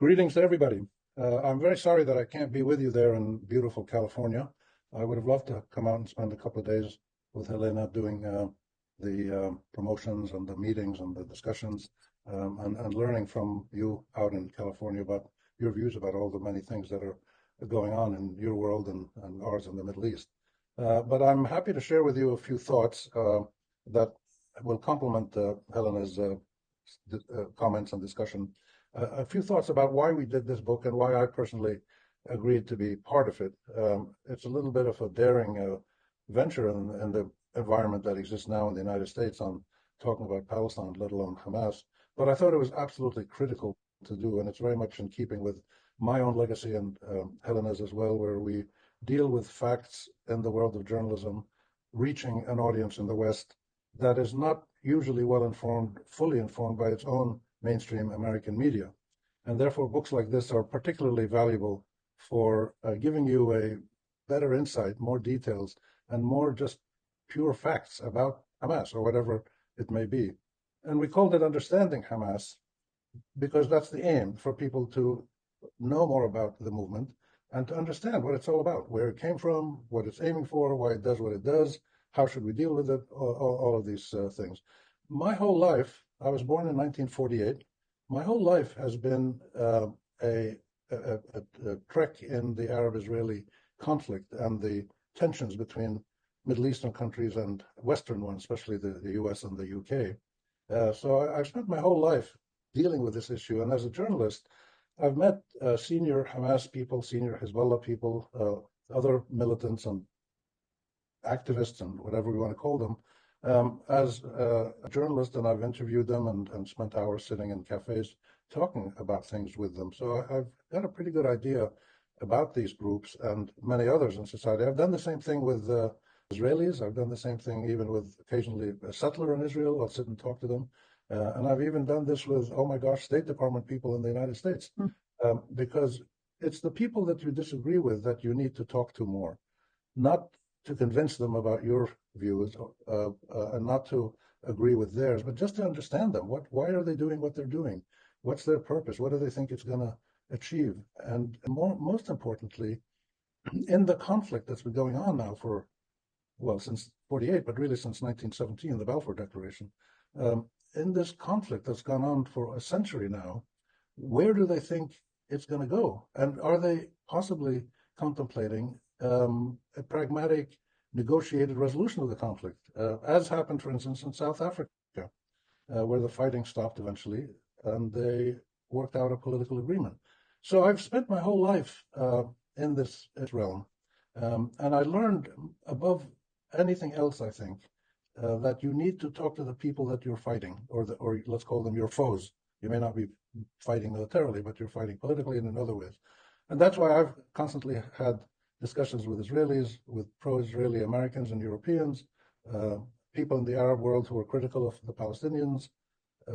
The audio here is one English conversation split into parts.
Greetings to everybody. I'm very sorry that I can't be with you there in beautiful California. I would have loved to come out and spend a couple of days with Helena doing the promotions and the meetings and the discussions and learning from you out in California about your views about all the many things that are going on in your world and ours in the Middle East. But I'm happy to share with you a few thoughts that will complement Helena's comments and discussion. A few thoughts about why we did this book and why I personally agreed to be part of it. It's a little bit of a daring venture in the environment that exists now in the United States on talking about Palestine, let alone Hamas. But I thought it was absolutely critical to do, and it's very much in keeping with my own legacy and Helena's as well, where we deal with facts in the world of journalism, reaching an audience in the West that is not usually well informed, fully informed by its own mainstream American media. And therefore, books like this are particularly valuable for giving you a better insight, more details, and more just pure facts about Hamas or whatever it may be. And we called it Understanding Hamas because that's the aim, for people to know more about the movement and to understand what it's all about, where it came from, what it's aiming for, why it does what it does, how should we deal with it, all of these things. My whole life, I was born in 1948. My whole life has been a trek in the Arab-Israeli conflict and the tensions between Middle Eastern countries and Western ones, especially the US and the UK. So I've spent my whole life dealing with this issue. And as a journalist, I've met senior Hamas people, senior Hezbollah people, other militants and activists and whatever we want to call them, as a journalist, and I've interviewed them and spent hours sitting in cafes talking about things with them. So I've got a pretty good idea about these groups and many others in society. I've done the same thing with Israelis. I've done the same thing even with occasionally a settler in Israel. I'll sit and talk to them. And I've even done this with, oh my gosh, State Department people in the United States, because it's the people that you disagree with that you need to talk to more, not to convince them about your views and not to agree with theirs, but just to understand them. Why are they doing what they're doing? What's their purpose? What do they think it's going to achieve? And most importantly, in the conflict that's been going on now for, well, since 48, but really since 1917, the Balfour Declaration, in this conflict that's gone on for a century now, where do they think it's going to go? And are they possibly contemplating a pragmatic, negotiated resolution of the conflict, as happened, for instance, in South Africa, where the fighting stopped eventually, and they worked out a political agreement. So I've spent my whole life in this realm, and I learned above anything else, I think, that you need to talk to the people that you're fighting, or let's call them your foes. You may not be fighting militarily, but you're fighting politically and in other ways. And that's why I've constantly had discussions with Israelis, with pro-Israeli Americans and Europeans, people in the Arab world who are critical of the Palestinians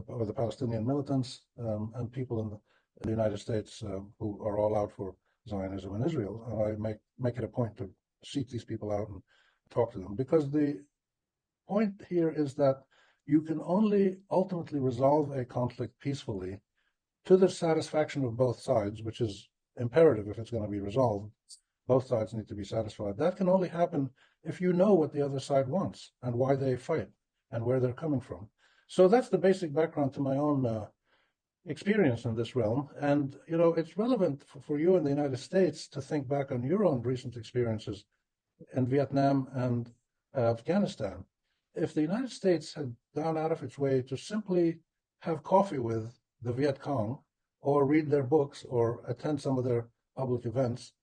or the Palestinian militants, and people in the United States who are all out for Zionism in Israel. And I make it a point to seek these people out and talk to them, because the point here is that you can only ultimately resolve a conflict peacefully to the satisfaction of both sides, which is imperative if it's going to be resolved. Both sides need to be satisfied. That can only happen if you know what the other side wants and why they fight and where they're coming from. So that's the basic background to my own experience in this realm. And, you know, it's relevant for you in the United States to think back on your own recent experiences in Vietnam and Afghanistan. If the United States had gone out of its way to simply have coffee with the Viet Cong or read their books or attend some of their public events,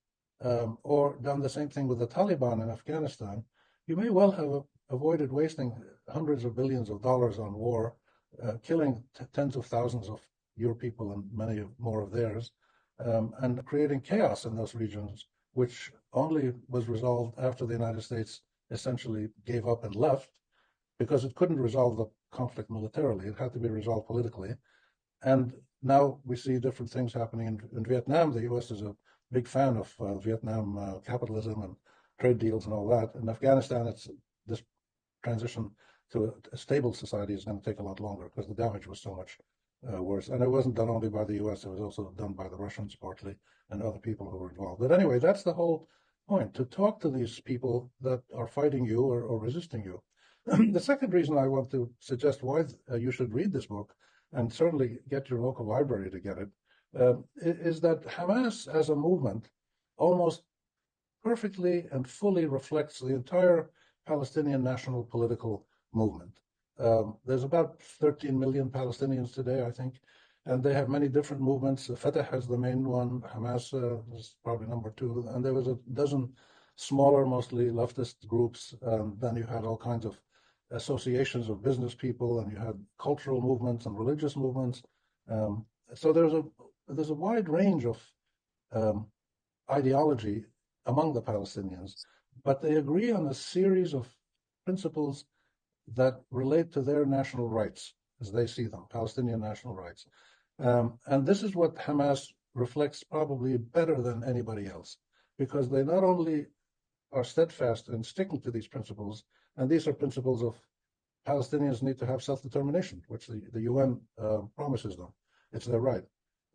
or done the same thing with the Taliban in Afghanistan, you may well have avoided wasting hundreds of billions of dollars on war, killing tens of thousands of your people and many more of theirs, and creating chaos in those regions, which only was resolved after the United States essentially gave up and left, because it couldn't resolve the conflict militarily. It had to be resolved politically. And now we see different things happening in Vietnam. The U.S. is a big fan of Vietnam capitalism and trade deals and all that. In Afghanistan, this transition to a stable society is going to take a lot longer because the damage was so much worse. And it wasn't done only by the US, it was also done by the Russians partly and other people who were involved. But anyway, that's the whole point, to talk to these people that are fighting you or resisting you. The second reason I want to suggest why you should read this book, and certainly get your local library to get it, is that Hamas as a movement almost perfectly and fully reflects the entire Palestinian national political movement. There's about 13 million Palestinians today, I think, and they have many different movements. Fatah is the main one, Hamas is probably number two, and there was a dozen smaller, mostly leftist groups. Then you had all kinds of associations of business people, and you had cultural movements and religious movements. So there's a wide range of um, ideology among the Palestinians, but they agree on a series of principles that relate to their national rights as they see them, Palestinian national rights. And this is what Hamas reflects probably better than anybody else, because they not only are steadfast in sticking to these principles, and these are principles of Palestinians need to have self-determination, which the UN promises them. It's their right.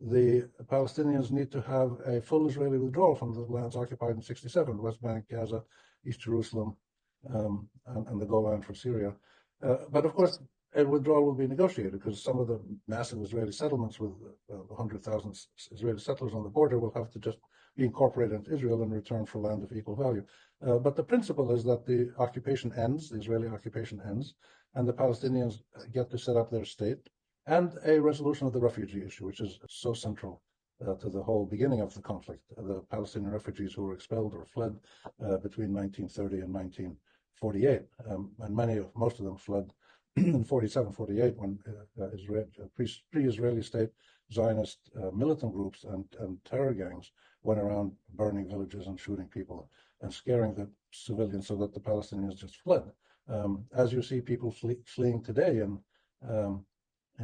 The Palestinians need to have a full Israeli withdrawal from the lands occupied in 67, West Bank, Gaza, East Jerusalem, and the Golan for Syria. But of course, a withdrawal will be negotiated because some of the massive Israeli settlements with 100,000 Israeli settlers on the border will have to just be incorporated into Israel in return for land of equal value. But the principle is that the occupation ends, the Israeli occupation ends, and the Palestinians get to set up their state, and a resolution of the refugee issue, which is so central to the whole beginning of the conflict. The Palestinian refugees who were expelled or fled between 1930 and 1948, and most of them fled in 47, 48, when pre-Israeli state Zionist militant groups and terror gangs went around burning villages and shooting people and scaring the civilians so that the Palestinians just fled. As you see people fleeing today in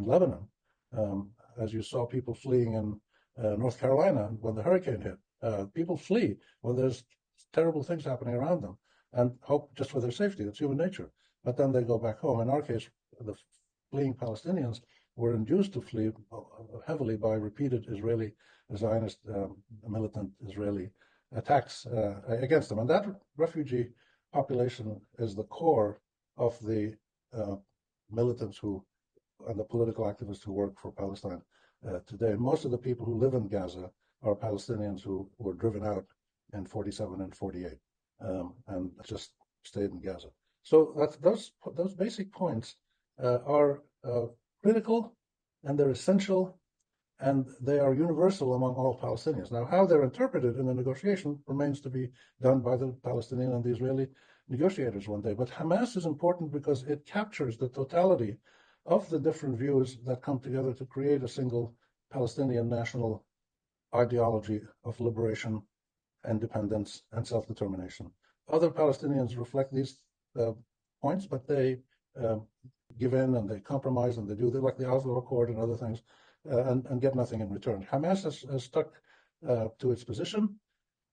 Lebanon, as you saw people fleeing in North Carolina when the hurricane hit. People flee when there's terrible things happening around them and hope just for their safety. It's human nature. But then they go back home. In our case, the fleeing Palestinians were induced to flee heavily by repeated Israeli Zionist militant Israeli attacks against them. And that refugee population is the core of the militants and the political activists who work for Palestine today. Most of the people who live in Gaza are Palestinians who were driven out in 47 and 48 and just stayed in Gaza. So those basic points are critical, and they're essential, and they are universal among all Palestinians. Now, how they're interpreted in the negotiation remains to be done by the Palestinian and the Israeli negotiators one day. But Hamas is important because it captures the totality of the different views that come together to create a single Palestinian national ideology of liberation, independence, and self-determination. Other Palestinians reflect these points, but they give in and they compromise and they do like the Oslo Accord and other things and get nothing in return. Hamas has stuck to its position,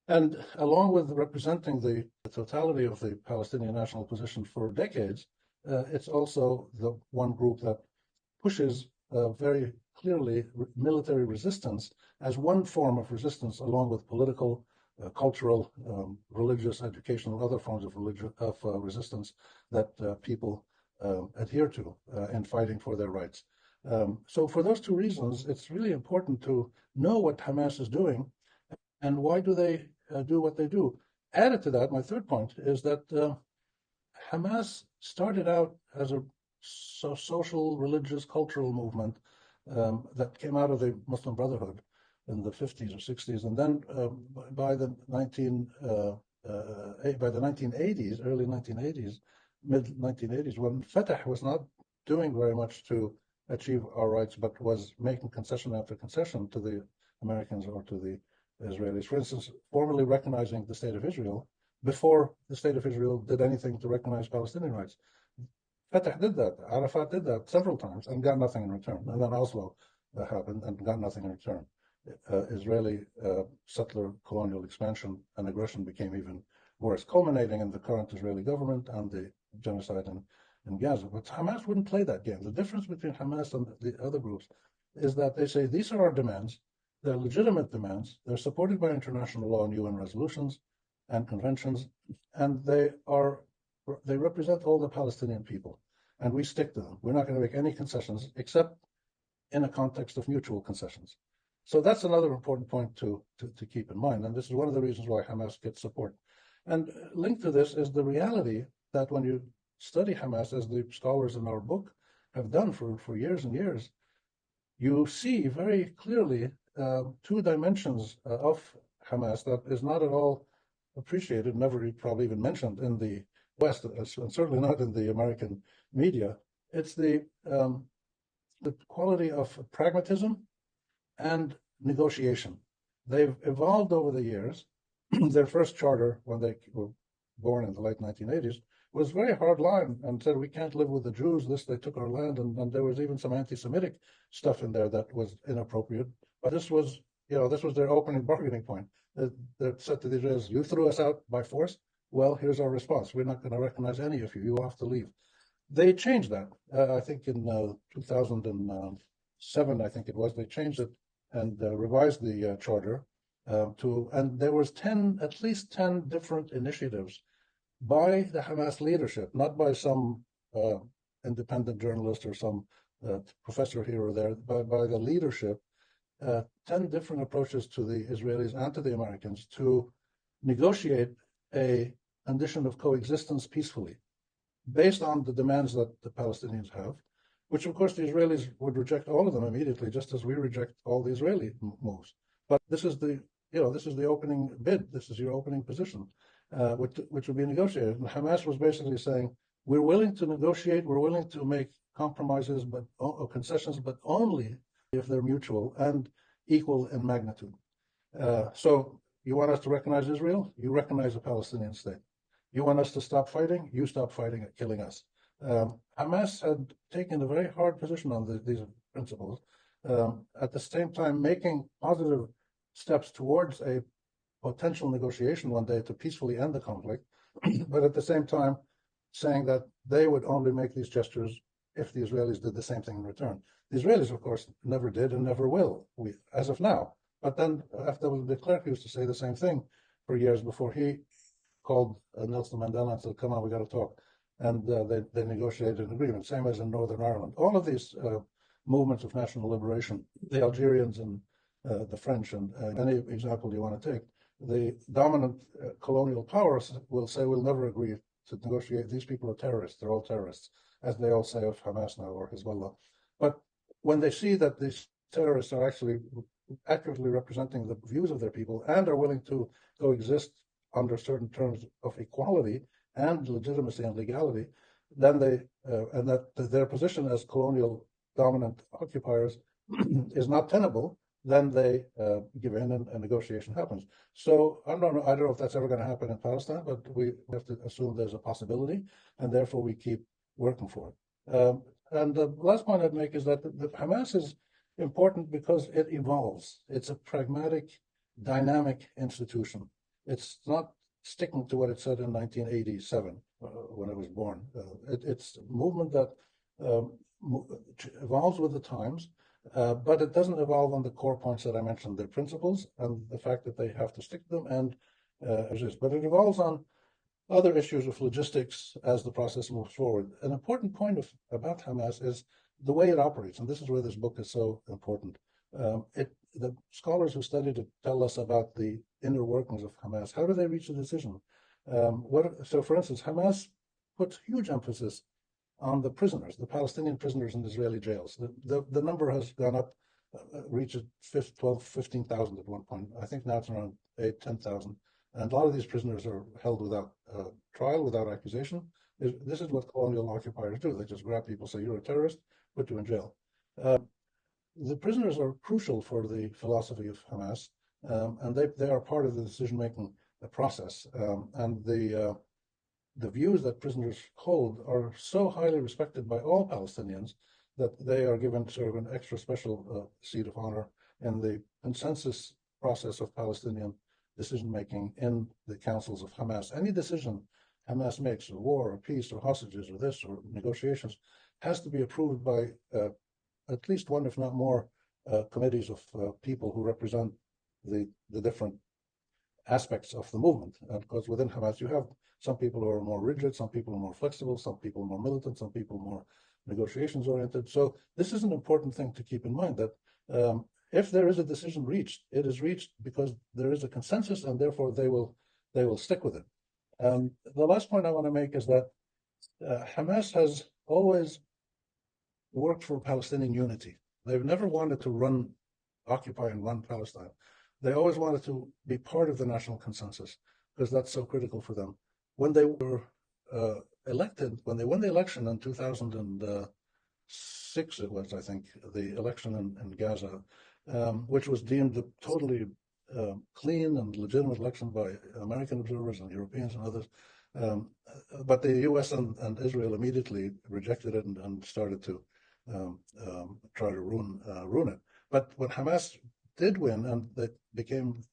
and along with representing the totality of the Palestinian national position for decades, it's also the one group that pushes very clearly military resistance as one form of resistance, along with political, cultural, religious, educational, other forms of resistance that people adhere to in fighting for their rights. So for those two reasons, it's really important to know what Hamas is doing and why do they do what they do. Added to that, my third point is that Hamas started out as a social, religious, cultural movement that came out of the Muslim Brotherhood in the 50s or 60s, and then by the 1980s, early 1980s, mid 1980s, when Fatah was not doing very much to achieve our rights, but was making concession after concession to the Americans or to the Israelis. For instance, formally recognizing the state of Israel before the state of Israel did anything to recognize Palestinian rights. Fatah did that. Arafat did that several times and got nothing in return. And then Oslo happened and got nothing in return. Israeli settler colonial expansion and aggression became even worse, culminating in the current Israeli government and the genocide in Gaza. But Hamas wouldn't play that game. The difference between Hamas and the other groups is that they say these are our demands. They're legitimate demands. They're supported by international law and UN resolutions and conventions, and they represent all the Palestinian people, and we stick to them. We're not going to make any concessions except in a context of mutual concessions. So that's another important point to keep in mind, and this is one of the reasons why Hamas gets support. And linked to this is the reality that when you study Hamas, as the scholars in our book have done for years and years, you see very clearly two dimensions of Hamas that is not at all appreciated, never probably even mentioned in the West, and certainly not in the American media. It's the quality of pragmatism and negotiation. They've evolved over the years. Their first charter, when they were born in the late 1980s, was very hard line and said, we can't live with the Jews. They took our land, and there was even some anti-Semitic stuff in there that was inappropriate. But this was their opening bargaining point. They said to the Israelis, you threw us out by force. Well, here's our response. We're not going to recognize any of you. You have to leave. They changed that. I think in 2007, I think it was, they changed it and revised the charter and there was at least 10 different initiatives by the Hamas leadership, not by some independent journalist or some professor here or there, but by the leadership, 10 different approaches to the Israelis and to the Americans to negotiate a condition of coexistence peacefully, based on the demands that the Palestinians have, which of course the Israelis would reject all of them immediately, just as we reject all the Israeli moves. But this is the opening bid. This is your opening position, which will be negotiated. And Hamas was basically saying, we're willing to negotiate, we're willing to make compromises, or concessions, but only if they're mutual and equal in magnitude. So you want us to recognize Israel? You recognize a Palestinian state. You want us to stop fighting? You stop fighting and killing us. Hamas had taken a very hard position on these principles, at the same time making positive steps towards a potential negotiation one day to peacefully end the conflict, but at the same time saying that they would only make these gestures if the Israelis did the same thing in return. The Israelis, of course, never did and never will, as of now. But then after de Klerk used to say the same thing for years before he called Nelson Mandela and said, come on, we got to talk. And they negotiated an agreement, same as in Northern Ireland. All of these movements of national liberation, the Algerians and the French, and any example you want to take, the dominant colonial powers will say, we'll never agree to negotiate. These people are terrorists. They're all terrorists, as they all say of Hamas now or Hezbollah. But when they see that these terrorists are actually accurately representing the views of their people and are willing to coexist under certain terms of equality and legitimacy and legality, then and that their position as colonial dominant occupiers is not tenable, then they give in and negotiation happens. So I don't know if that's ever going to happen in Palestine, but we have to assume there's a possibility, and therefore we keep working for it. And the last point I'd make is that the Hamas is important because it evolves. It's a pragmatic, dynamic institution. It's not sticking to what it said in 1987 when it was born. It's a movement that evolves with the times, but it doesn't evolve on the core points that I mentioned, their principles and the fact that they have to stick to them and resist. But it evolves on other issues of logistics as the process moves forward. An important point about Hamas is the way it operates, and this is where this book is so important. The scholars who studied it tell us about the inner workings of Hamas. How do they reach a decision? So, for instance, Hamas puts huge emphasis on the prisoners, the Palestinian prisoners in Israeli jails. The number has gone up, reached 12, 15,000 at one point. I think now it's around 8, 10,000. And a lot of these prisoners are held without trial, without accusation. This is what colonial occupiers do. They just grab people, say, you're a terrorist, put you in jail. The prisoners are crucial for the philosophy of Hamas, and they are part of the decision-making process. And the views that prisoners hold are so highly respected by all Palestinians that they are given sort of an extra special seat of honor in the consensus process of Palestinian decision-making in the councils of Hamas. Any decision Hamas makes, or war, or peace, or hostages, or this, or negotiations, has to be approved by at least one, if not more, committees of people who represent the different aspects of the movement. And because within Hamas, you have some people who are more rigid, some people are more flexible, some people more militant, some people more negotiations oriented. So this is an important thing to keep in mind, that if there is a decision reached, it is reached because there is a consensus, and therefore they will stick with it. The last point I want to make is that Hamas has always worked for Palestinian unity. They've never wanted to occupy and run Palestine. They always wanted to be part of the national consensus because that's so critical for them. When they were elected, when they won the election in 2006, it was, I think, the election in Gaza, which was deemed a totally clean and legitimate election by American observers and Europeans and others. But the U.S. and Israel immediately rejected it and started to try to ruin it. But when Hamas did win and they became,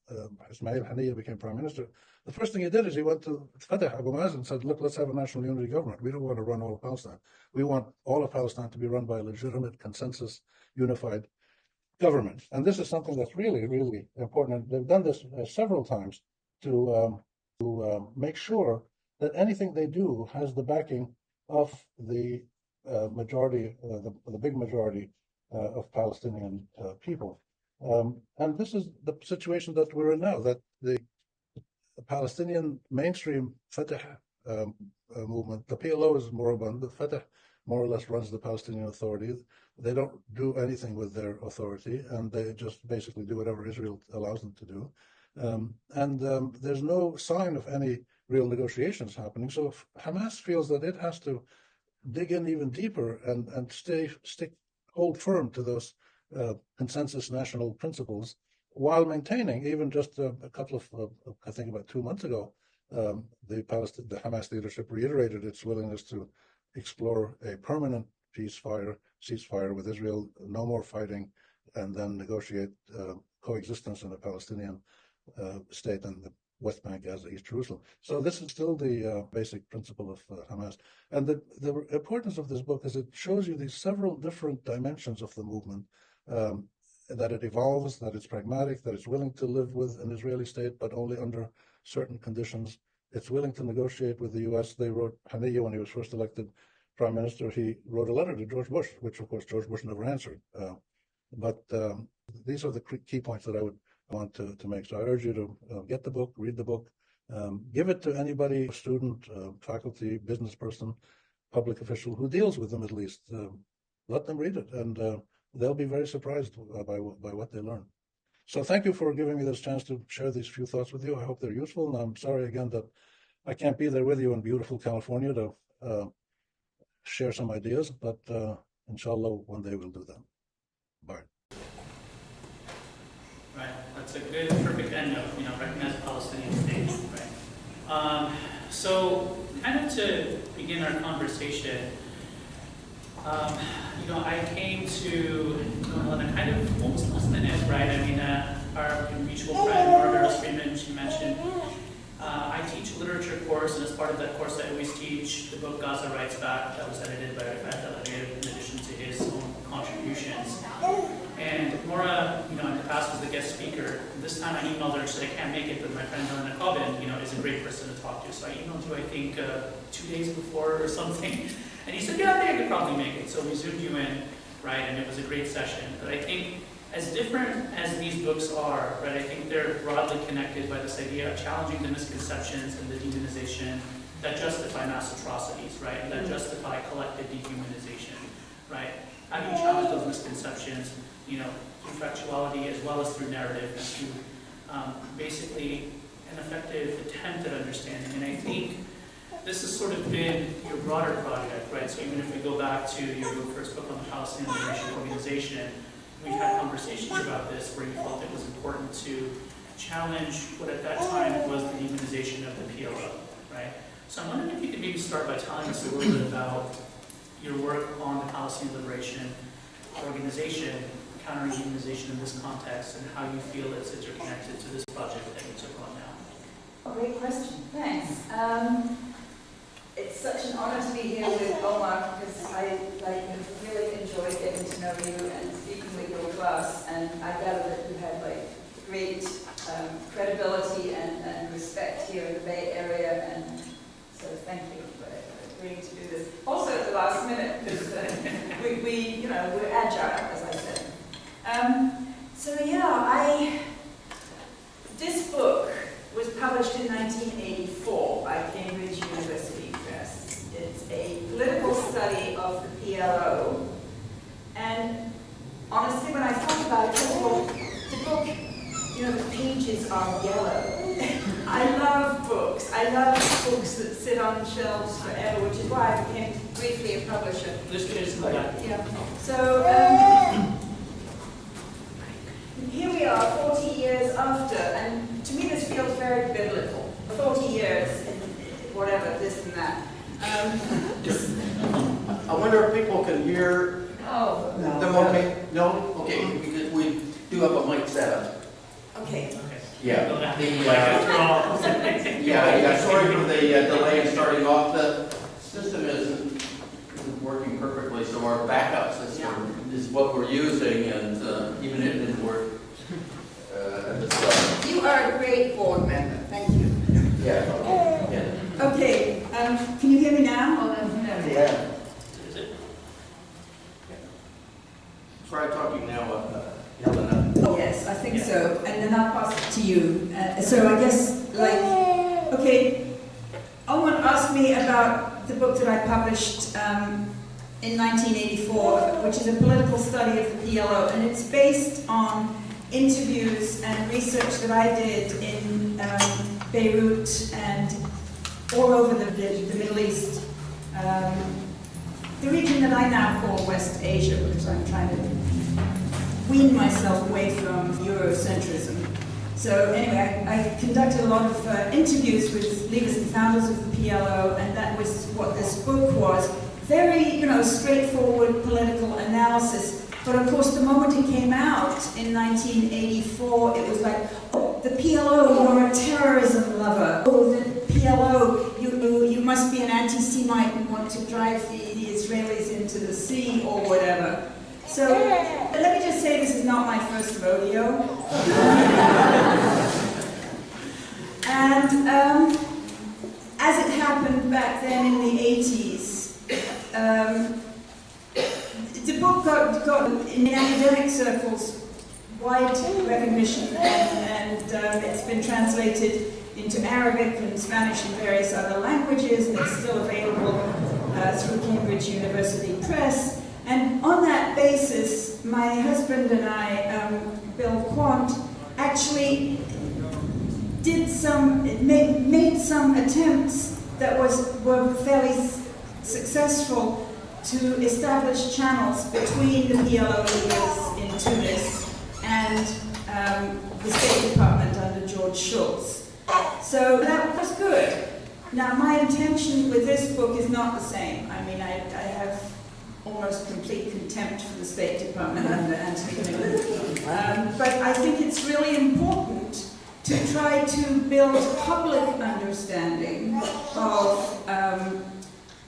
Ismail Haniyeh became prime minister, the first thing he did is he went to Fatah Abu Mazen and said, look, let's have a national unity government. We don't want to run all of Palestine. We want all of Palestine to be run by a legitimate, consensus, unified government. And this is something that's really, really important. And they've done this several times to make sure that anything they do has the backing of the majority, the big majority of Palestinian people. And this is the situation that we're in now, that the Palestinian mainstream Fatah movement, the PLO is moribund, the Fatah more or less runs the Palestinian Authority. They don't do anything with their authority, and they just basically do whatever Israel allows them to do. There's no sign of any real negotiations happening. So if Hamas feels that it has to dig in even deeper and hold firm to those consensus national principles, while maintaining, even just a couple of, I think about 2 months ago, the Hamas leadership reiterated its willingness to explore a permanent ceasefire with Israel, no more fighting, and then negotiate coexistence in a Palestinian state in the West Bank, Gaza, East Jerusalem. So this is still the basic principle of Hamas. And the importance of this book is it shows you these several different dimensions of the movement, that it evolves, that it's pragmatic, that it's willing to live with an Israeli state, but only under certain conditions. It's willing to negotiate with the U.S. They wrote, Haniyeh, when he was first elected prime minister, he wrote a letter to George Bush, which of course George Bush never answered. But these are the key points that I would want to make. So I urge you to get the book, read the book, give it to anybody, student, faculty, business person, public official who deals with the Middle East. Let them read it, and they'll be very surprised by what they learn. So thank you for giving me this chance to share these few thoughts with you. I hope they're useful, and I'm sorry again that I can't be there with you in beautiful California to share some ideas, but inshallah, one day we'll do that. Bye. Right, that's a good, perfect end note, recognize the Palestinian state, right? So, kind of to begin our conversation, I came to on a kind of almost less than it, right? I mean, our mutual friend, Margaret Freeman, she mentioned, I teach a literature course, and as part of that course, I always teach the book Gaza Writes Back, that was edited by Rifat El-Hadid, in addition to his own contributions. And Maura, in the past was the guest speaker. This time I emailed her and said I can't make it, but my friend Helena Cobbin, is a great person to talk to. So I emailed you, I think, 2 days before or something. And he said, yeah, I think I could probably make it. So we zoomed you in, right, and it was a great session. But I think as different as these books are, right, I think they're broadly connected by this idea of challenging the misconceptions and the demonization that justify mass atrocities, right, that justify collective dehumanization, right? How do you challenge those misconceptions, through factuality as well as through narrative, and through basically an effective attempt at understanding? And I think this has sort of been your broader project, right? So even if we go back to your first book on the Palestinian Liberation Organization, we've had conversations about this where you felt it was important to challenge what at that time was the demonization of the PLO, right? So I'm wondering if you could maybe start by telling us a little bit about your work on the Palestinian Liberation Organization, countering demonization in this context, and how you feel it's interconnected to this project that you took on now. Great question, thanks. It's such an honor to be here with Omar because I really enjoyed getting to know you and speaking with your class. last minute because we're agile, as I said. This book was published in 1984 by Cambridge University Press. It's a political study of the PLO. And honestly, when I thought about it, first of all, the book, the pages are yellow. I love books. I love books that sit on shelves forever, which is why I became briefly a publisher. There's pages in the back. Yeah. So, here we are, 40 years after, and to me this feels very biblical. 40 years, whatever, this and that. I wonder if people can hear them okay? No? Okay, we do have a mic setup. Okay. Yeah. Yeah. Sorry for the delay in starting off. The system isn't working perfectly, so our backup system is what we're using, and even it didn't work at the start. You are a great board member. Thank you. Yeah. Okay. Can you hear me now? Yeah. Try talking now, Helena. Oh, yes, I think so. And then I'll pass it to you. So I guess, okay, Owen asked me about the book that I published in 1984, which is a political study of the PLO, and it's based on interviews and research that I did in Beirut and all over the Middle East. The region that I now call West Asia, because I'm trying to wean myself away from Eurocentrism. So anyway, I conducted a lot of interviews with leaders and founders of the PLO, and that was what this book was. Very, straightforward political analysis. But of course, the moment it came out in 1984, it was like, oh, the PLO, you're a terrorism lover. Oh, the PLO, you must be an anti-Semite and want to drive the Israelis into the sea or whatever. So let me just say this is not my first rodeo. And as it happened back then in the 80s, the book got in academic circles wide recognition, and it's been translated into Arabic and Spanish and various other languages, and it's still available through Cambridge University Press. And on that basis, my husband and I, Bill Quant, actually made some attempts that were fairly successful to establish channels between the PLO leaders in Tunis and the State Department under George Shultz. So that was good. Now, my intention with this book is not the same. I mean, I have almost complete contempt for the State Department under Anthony. But I think it's really important to try to build public understanding of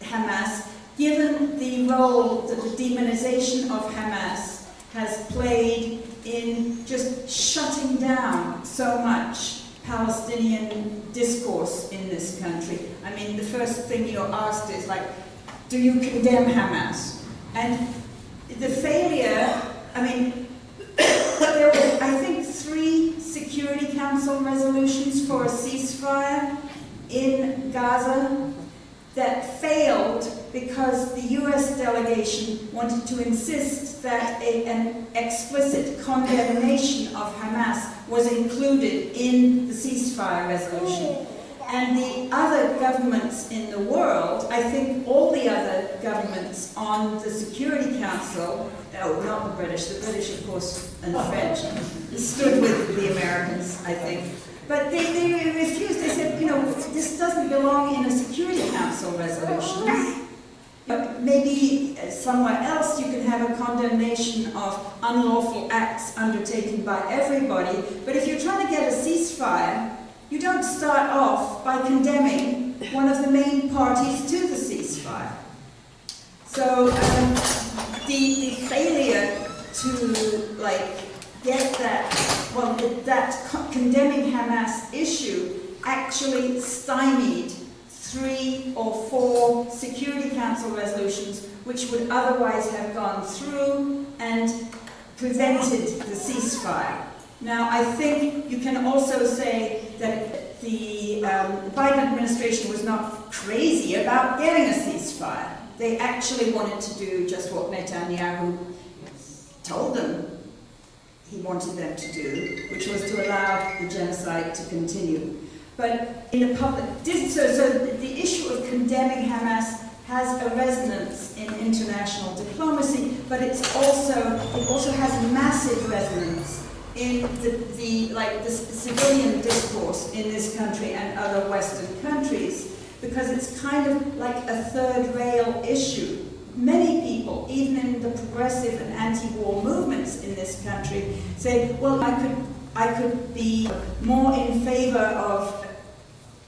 Hamas, given the role that the demonization of Hamas has played in just shutting down so much Palestinian discourse in this country. I mean, the first thing you're asked is like, do you condemn Hamas? And the failure, I mean, there were, I think, 3 Security Council resolutions for a ceasefire in Gaza that failed because the US delegation wanted to insist that an explicit condemnation of Hamas was included in the ceasefire resolution. And the other governments in the world, I think all the other governments on the Security Council, no, not the British of course, and the French, stood with the Americans, I think. But they refused, they said, this doesn't belong in a Security Council resolution. But maybe somewhere else you can have a condemnation of unlawful acts undertaken by everybody. But if you're trying to get a ceasefire, you don't start off by condemning one of the main parties to the ceasefire. So the failure to get that, condemning Hamas issue actually stymied 3 or 4 Security Council resolutions which would otherwise have gone through and prevented the ceasefire. Now, I think you can also say that the Biden administration was not crazy about getting a ceasefire. They actually wanted to do just what Netanyahu told them he wanted them to do, which was to allow the genocide to continue. But in the public, so the issue of condemning Hamas has a resonance in international diplomacy, but it also has massive resonance in the civilian discourse in this country and other Western countries, because it's kind of like a third rail issue. Many people, even in the progressive and anti-war movements in this country, say, well, I could be more in favor of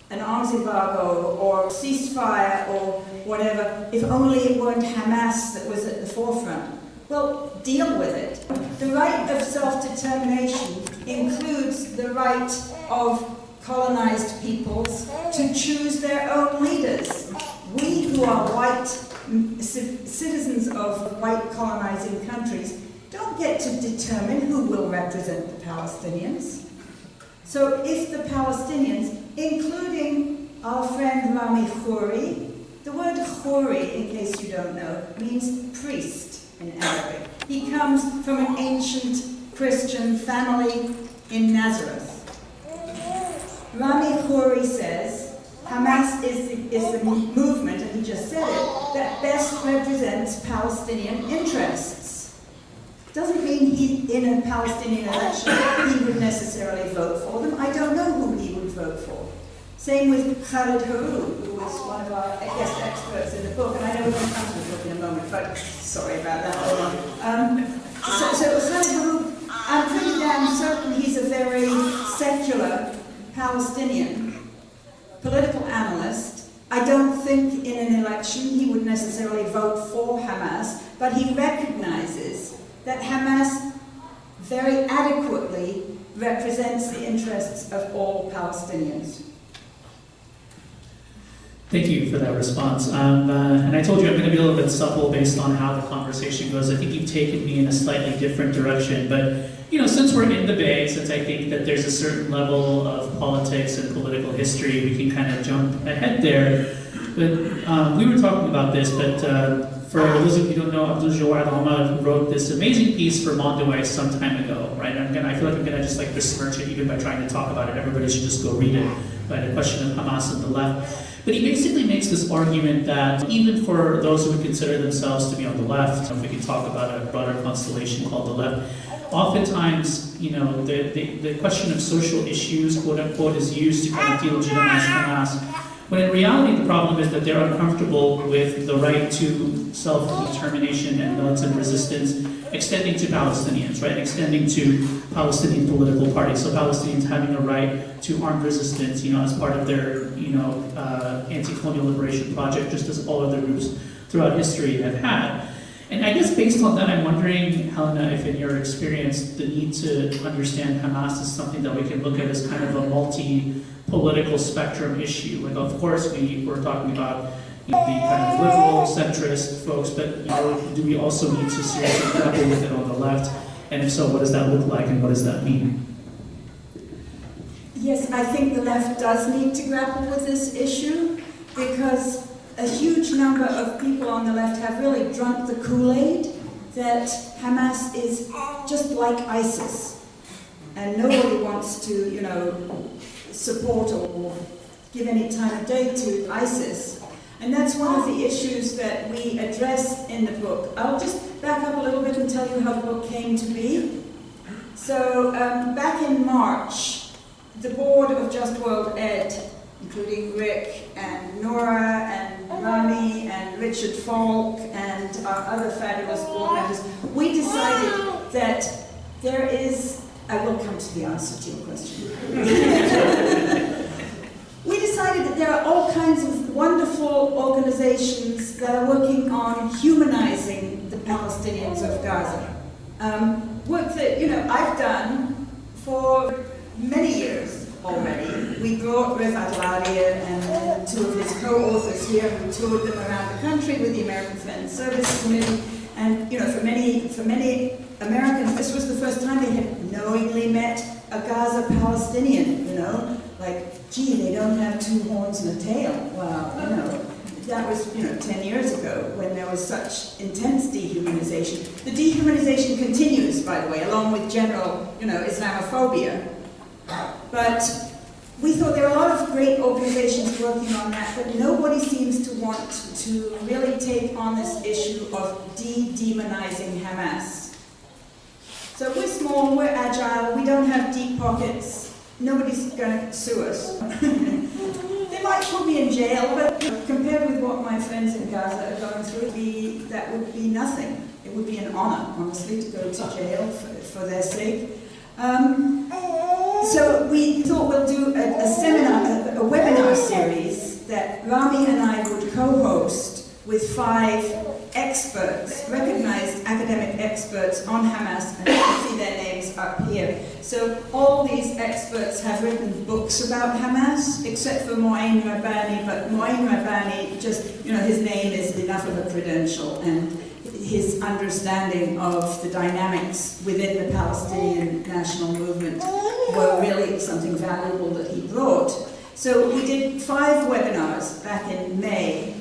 an arms embargo or ceasefire or whatever if only it weren't Hamas that was at the forefront. Well, deal with it. The right of self-determination includes the right of colonized peoples to choose their own leaders. We who are white citizens of white colonizing countries don't get to determine who will represent the Palestinians. So if the Palestinians, including our friend Rami Khouri, the word Khouri, in case you don't know, means priest in Arabic. He comes from an ancient Christian family in Nazareth. Rami Khouri says Hamas is the movement, and he just said it, that best represents Palestinian interests. Doesn't mean in a Palestinian election he would necessarily vote for them. I don't know who he would vote for. Same with Khalid Haroun, who was one of our guest experts in the book, and I know we're going to come to the book in a moment, but sorry about that. So Khalid Haroun, I'm pretty damn certain he's a very secular Palestinian political analyst. I don't think in an election he would necessarily vote for Hamas, but he recognizes that Hamas very adequately represents the interests of all Palestinians. Thank you for that response. And I told you I'm going to be a little bit supple based on how the conversation goes. I think you've taken me in a slightly different direction, but since we're in the Bay, since I think that there's a certain level of politics and political history, we can kind of jump ahead there. But we were talking about this, but for those of you who don't know, Abdul Jawad Ahmad wrote this amazing piece for Mondaway some time ago, right? And I feel like I'm going to just besmirch it even by trying to talk about it. Everybody should just go read it, right? The question of Hamas and the left. But he basically makes this argument that even for those who would consider themselves to be on the left, if we can talk about a broader constellation called the left, oftentimes, the question of social issues, quote unquote, is used to kind of delegitimize Hamas. When in reality, the problem is that they're uncomfortable with the right to self-determination and militant resistance extending to Palestinians, right? Extending to Palestinian political parties. So Palestinians having a right to armed resistance, as part of their, anti-colonial liberation project, just as all other groups throughout history have had. And I guess based on that, I'm wondering, Helena, if in your experience, the need to understand Hamas is something that we can look at as kind of a multi-political spectrum issue. Of course, we're talking about the kind of liberal, centrist folks, but do we also need to seriously grapple with it on the left? And if so, what does that look like and what does that mean? Yes, I think the left does need to grapple with this issue because a huge number of people on the left have really drunk the Kool-Aid that Hamas is just like ISIS. And nobody wants to, support or give any time of day to ISIS. And that's one of the issues that we address in the book. I'll just back up a little bit and tell you how the book came to be. So back in March, the board of Just World Ed, including Rick and Nora and Rami and Richard Falk and our other fabulous board members, we decided that there is, I will come to the answer to your question. We decided that there are all kinds of wonderful organizations that are working on humanizing the Palestinians of Gaza. Work that I've done for many years, already. We brought Rifat Ladia and two of his co-authors here who toured them around the country with the American Friends Service Committee. And, you know, for many Americans, this was the first time they had knowingly met a Gaza Palestinian, you know. Like, gee, they don't have two horns and a tail. Well, you know, that was, 10 years ago when there was such intense dehumanization. The dehumanization continues, by the way, along with general, Islamophobia. But we thought there are a lot of great organizations working on that, but nobody seems to want to really take on this issue of de-demonizing Hamas. So we're small, we're agile, we don't have deep pockets, nobody's going to sue us. They might put me in jail, but compared with what my friends in Gaza are going through, that would be nothing. It would be an honor, honestly, to go to jail for their sake. So we thought we'll do a seminar, a webinar series that Rami and I would co-host with 5 experts, recognized academic experts on Hamas, and you can see their names up here. So all these experts have written books about Hamas, except for Moain Rabbani, but Moain Rabbani, just, his name is enough of a credential, and his understanding of the dynamics within the Palestinian national movement were really something valuable that he brought. So we did 5 webinars back in May,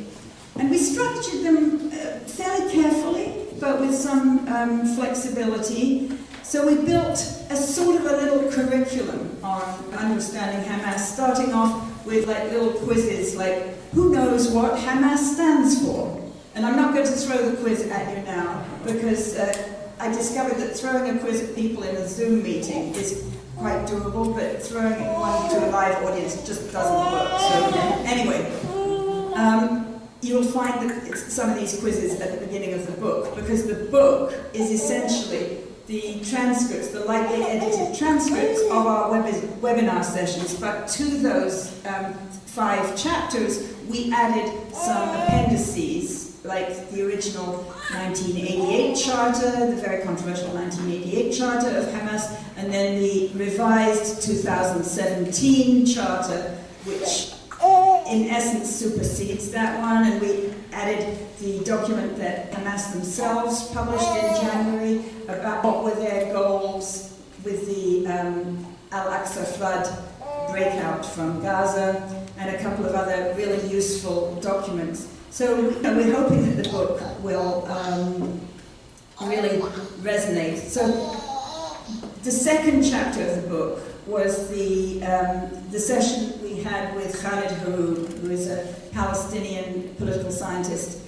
and we structured them fairly carefully, but with some flexibility. So we built a sort of a little curriculum on understanding Hamas, starting off with like little quizzes like, who knows what Hamas stands for? And I'm not going to throw the quiz at you now, because I discovered that throwing a quiz at people in a Zoom meeting is quite doable, but throwing one to a live audience just doesn't work. So anyway, you'll find that some of these quizzes at the beginning of the book, because the book is essentially the transcripts, the lightly edited transcripts of our webinar sessions, but to those 5 chapters, we added some appendices, like the original 1988 charter, the very controversial 1988 charter of Hamas, and then the revised 2017 charter, which in essence supersedes that one, and we added the document that Hamas themselves published in January about what were their goals with the Al-Aqsa flood breakout from Gaza, and a couple of other really useful documents. So we're hoping that the book will really resonate. So the second chapter of the book was the session we had with Khalid Haroub, who is a Palestinian political scientist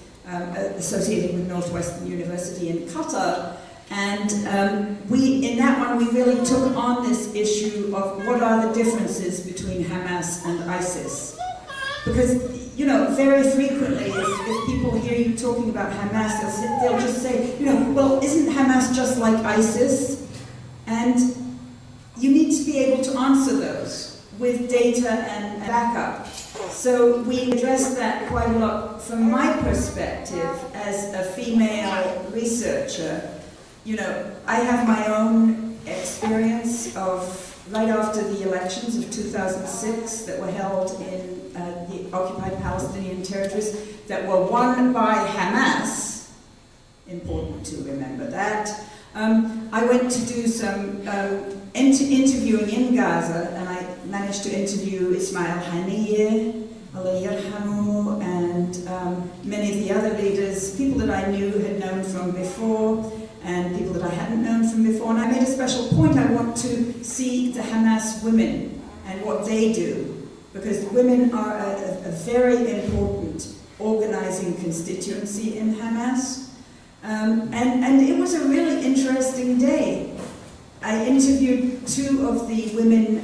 associated with Northwestern University in Qatar. And in that one, we really took on this issue of what are the differences between Hamas and ISIS. Because very frequently, if people hear you talking about Hamas, they'll just say, well, isn't Hamas just like ISIS? And you need to be able to answer those with data and backup. So we addressed that quite a lot from my perspective as a female researcher. I have my own experience of right after the elections of 2006 that were held in the occupied Palestinian territories that were won by Hamas. Important to remember that. I went to do some interviewing in Gaza, and I managed to interview Ismail Haniyeh, Allah Yarhamu, and many of the other leaders, people that I knew had known from before, and people that I hadn't known from before. And I made a special point. I want to see the Hamas women and what they do, because women are a very important organizing constituency in Hamas. And it was a really interesting day. I interviewed 2 of the women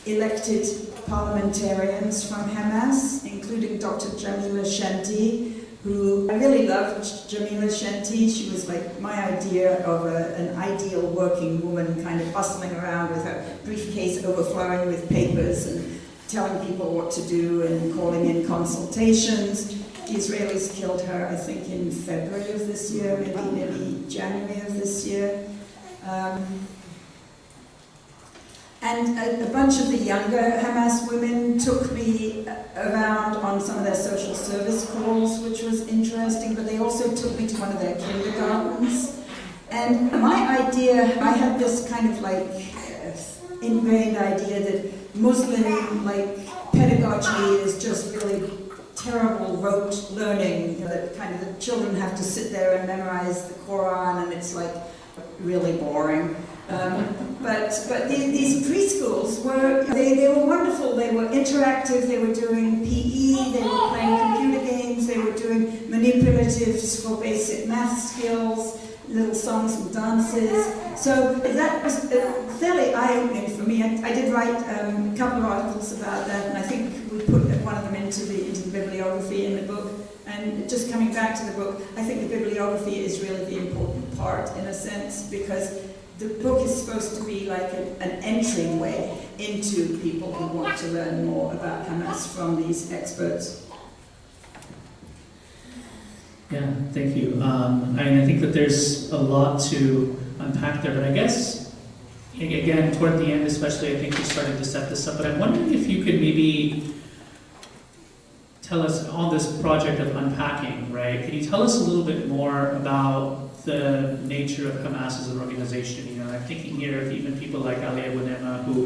elected parliamentarians from Hamas, including Dr. Jamila Shanti, who I really loved. Jamila Shanti, she was like my idea of an ideal working woman, kind of bustling around with her briefcase overflowing with papers and telling people what to do and calling in consultations. The Israelis killed her, I think, in February of this year, maybe January of this year. And a bunch of the younger Hamas women took me around on some of their social service calls, which was interesting, but they also took me to one of their kindergartens. And my idea, I had this kind of like ingrained idea that Muslim pedagogy is just really terrible rote learning, that kind of the children have to sit there and memorize the Quran, and it's like really boring. But these preschools were, they were wonderful. They were interactive, they were doing PE, they were playing computer games, they were doing manipulatives for basic math skills, little songs and dances. So that was fairly eye-opening for me. I did write a couple of articles about that, and I think we put one of them into the bibliography in the book. And just coming back to the book, I think the bibliography is really the important part in a sense, because the book is supposed to be like an entryway into people who want to learn more about Hamas from these experts. Yeah, thank you. I think that there's a lot to unpack there, but I guess, again, toward the end especially, I think you started to set this up, but I'm wondering if you could maybe tell us on this project of unpacking, right? Could you tell us a little bit more about the nature of Hamas as an organization? You know, I'm thinking here of even people like Ali Abu Nema who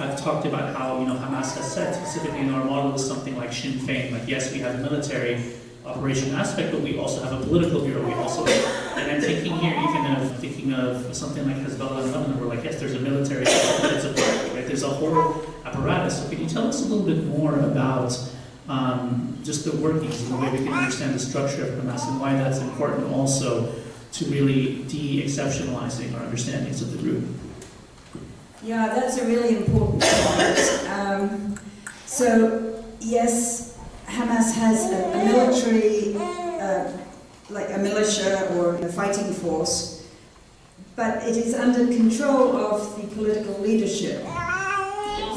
have talked about how, you know, Hamas has said specifically in our model is something like Sinn Féin, like yes, we have a military operation aspect, but we also have a political bureau. We also, and I'm thinking here even of something like Hezbollah in Lebanon, where like yes, there's a military, it's a right? There's a whole apparatus. So could you tell us a little bit more about just the workings and the way we can understand the structure of Hamas and why that's important also to really de-exceptionalizing our understandings of the group? Yeah, that's a really important point. So, yes, Hamas has a military, like a militia or a fighting force, but it is under control of the political leadership.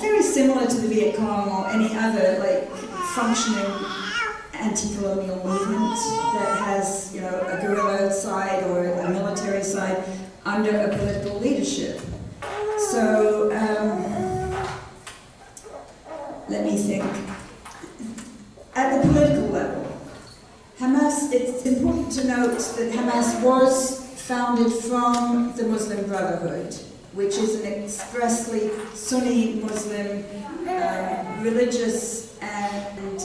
Very similar to the Viet Cong or any other functioning anti-colonial movement that has, you know, a guerrilla side or a military side under a political leadership. So, let me think. At the political level, Hamas, it's important to note that Hamas was founded from the Muslim Brotherhood, which is an expressly Sunni Muslim, religious and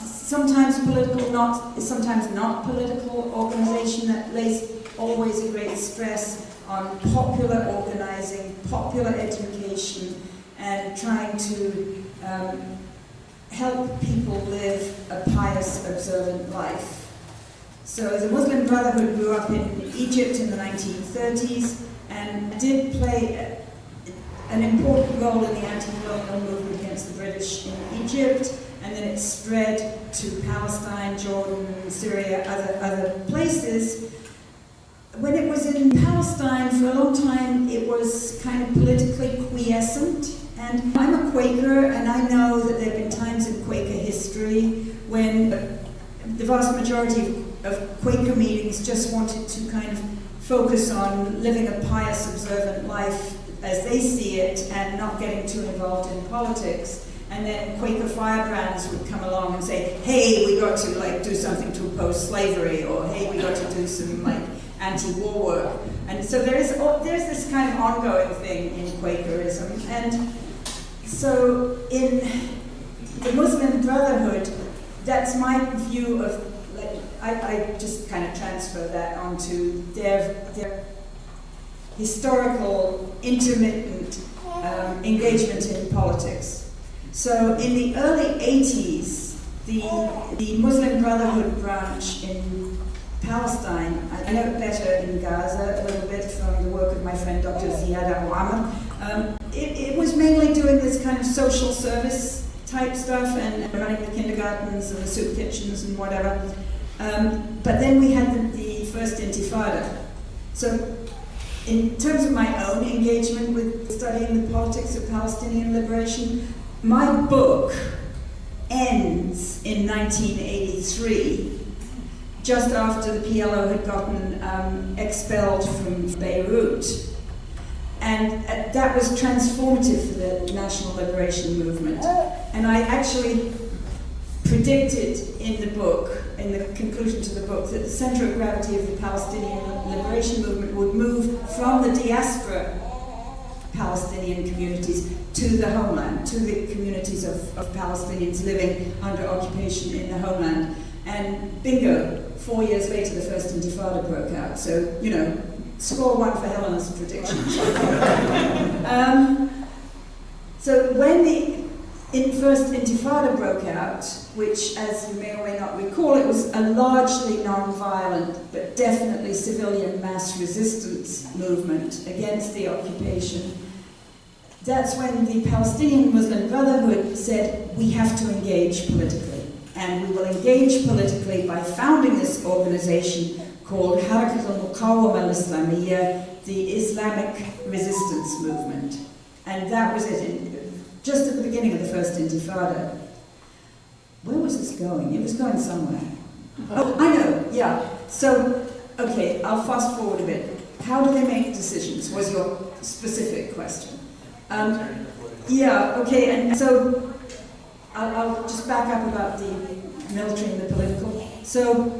sometimes political, sometimes not political organization that lays always a great stress on popular organizing, popular education, and trying to help people live a pious, observant life. So the Muslim Brotherhood grew up in Egypt in the 1930s and did play an important role in the anti-colonial movement against the British in Egypt, and then it spread to Palestine, Jordan, Syria, other places. When it was in Palestine for a long time, it was kind of politically quiescent. And I'm a Quaker, and I know that there have been times in Quaker history when the vast majority of Quaker meetings just wanted to kind of focus on living a pious, observant life as they see it and not getting too involved in politics. And then Quaker firebrands would come along and say, hey, we got to do something to oppose slavery, or hey, we got to do some anti-war work. And so there's this kind of ongoing thing in Quakerism. And so in the Muslim Brotherhood, that's my view of, I just kind of transfer that onto their historical, intermittent engagement in politics. So in the early 80s, the Muslim Brotherhood branch in Palestine, I know it better in Gaza a little bit from the work of my friend Dr. Ziad Abu Amr. It was mainly doing this kind of social service type stuff and running the kindergartens and the soup kitchens and whatever. But then we had the first Intifada. So in terms of my own engagement with studying the politics of Palestinian liberation, my book ends in 1983, just after the PLO had gotten expelled from Beirut. And that was transformative for the national liberation movement. And I actually predicted in the book, in the conclusion to the book, that the center of gravity of the Palestinian liberation movement would move from the diaspora Palestinian communities to the homeland, to the communities of Palestinians living under occupation in the homeland. And bingo, 4 years later the first Intifada broke out. So, you know, score one for Helena's prediction. So when the first Intifada broke out, which, as you may or may not recall, it was a largely non-violent but definitely civilian mass resistance movement against the occupation, that's when the Palestinian Muslim Brotherhood said, we have to engage politically. And we will engage politically by founding this organization called Harakat al-Muqawama al-Islamiyya, the Islamic Resistance Movement. And that was it, just at the beginning of the first Intifada. Where was this going? It was going somewhere. Oh, I know, yeah. So, okay, I'll fast forward a bit. How do they make decisions, was your specific question. Yeah, okay, and so I'll just back up about the military and the political. So,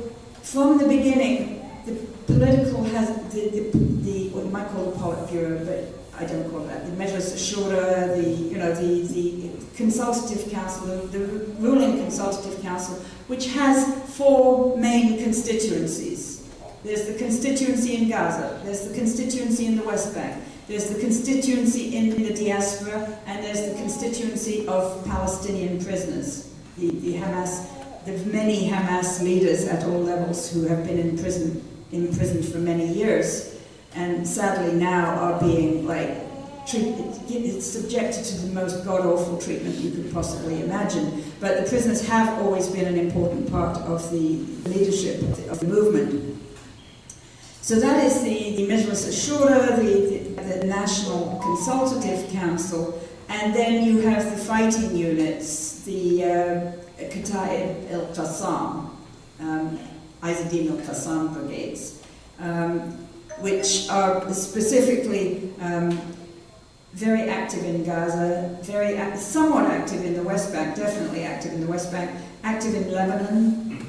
from the beginning, the political has the what you might call the Politburo, but I don't call it that. The Majlis Shura, the consultative council, the ruling consultative council, which has four main constituencies. There's the constituency in Gaza, there's the constituency in the West Bank, there's the constituency in the diaspora, and there's the constituency of Palestinian prisoners. The Hamas, the many Hamas leaders at all levels who have been imprisoned for many years, and sadly now are being subjected to the most god-awful treatment you could possibly imagine. But the prisoners have always been an important part of the leadership of the movement. So that is the Majlis Shura, the National Consultative Council, and then you have the fighting units, the Kataib al-Qassam, Izzeddin al-Qassam brigades, which are specifically very active in Gaza, somewhat active in the West Bank, definitely active in the West Bank, active in Lebanon.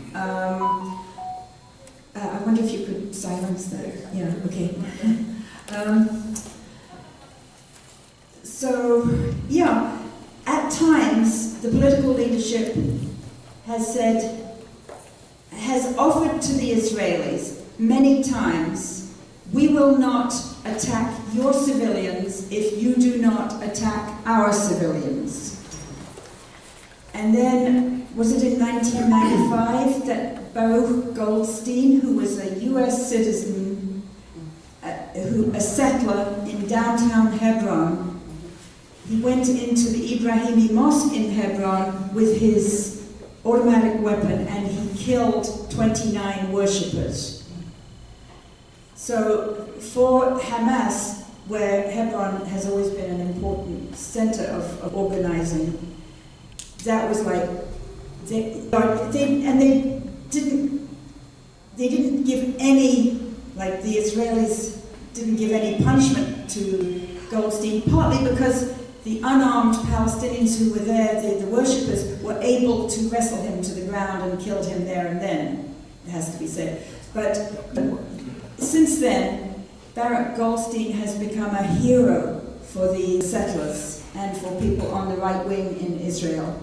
I wonder if you could silence that. Yeah, okay. So, yeah, at times the political leadership has offered to the Israelis many times, we will not attack your civilians if you do not attack our civilians. And then, was it in 1995 that Baruch Goldstein, who was a US citizen, a settler in downtown Hebron, he went into the Ibrahimi Mosque in Hebron with his automatic weapon and he killed 29 worshippers. So for Hamas, where Hebron has always been an important center of organizing, that was like, they didn't give any, like the Israelis didn't give any punishment to Goldstein, partly because the unarmed Palestinians who were there, the worshippers, were able to wrestle him to the ground and killed him there and then, it has to be said. But since then, Baruch Goldstein has become a hero for the settlers and for people on the right wing in Israel.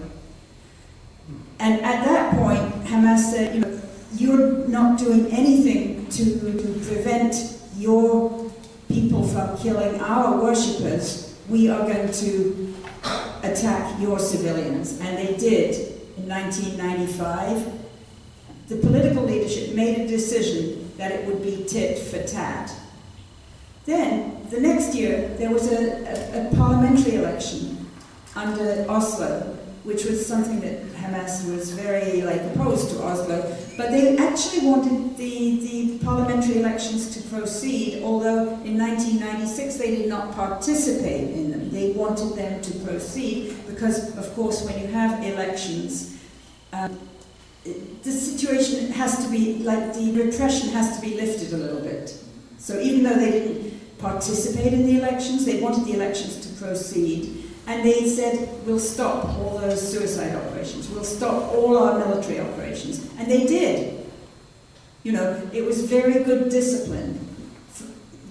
And at that point, Hamas said, you're not doing anything to prevent your people from killing our worshippers. We are going to attack your civilians. And they did in 1995. The political leadership made a decision that it would be tit for tat. Then, the next year, there was a parliamentary election under Oslo, which was something that Hamas was very opposed to Oslo, but they actually wanted the parliamentary elections to proceed, although in 1996 they did not participate in them. They wanted them to proceed because, of course, when you have elections, the situation has to be, the repression has to be lifted a little bit. So even though they didn't participate in the elections. They wanted the elections to proceed. And they said, we'll stop all those suicide operations. We'll stop all our military operations. And they did. You know, it was very good discipline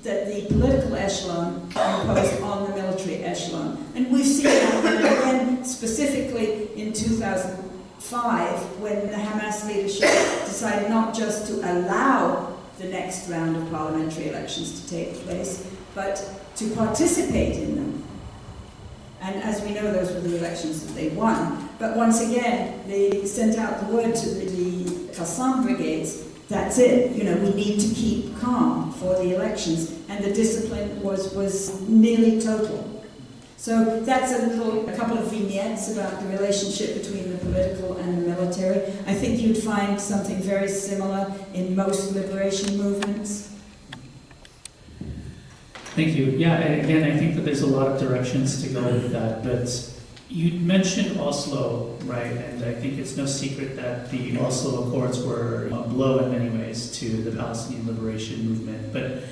that the political echelon imposed on the military echelon. And we've seen that again, specifically in 2005, when the Hamas leadership decided not just to allow the next round of parliamentary elections to take place, but to participate in them. And as we know, those were the elections that they won. But once again, they sent out the word to the Qassam brigades, that's it, you know, we need to keep calm for the elections. And the discipline was nearly total. So that's a couple of vignettes about the relationship between the political and the military. I think you'd find something very similar in most liberation movements. Thank you. Yeah, and again, I think that there's a lot of directions to go with that, but you mentioned Oslo, right? And I think it's no secret that the Oslo Accords were a blow in many ways to the Palestinian liberation movement. But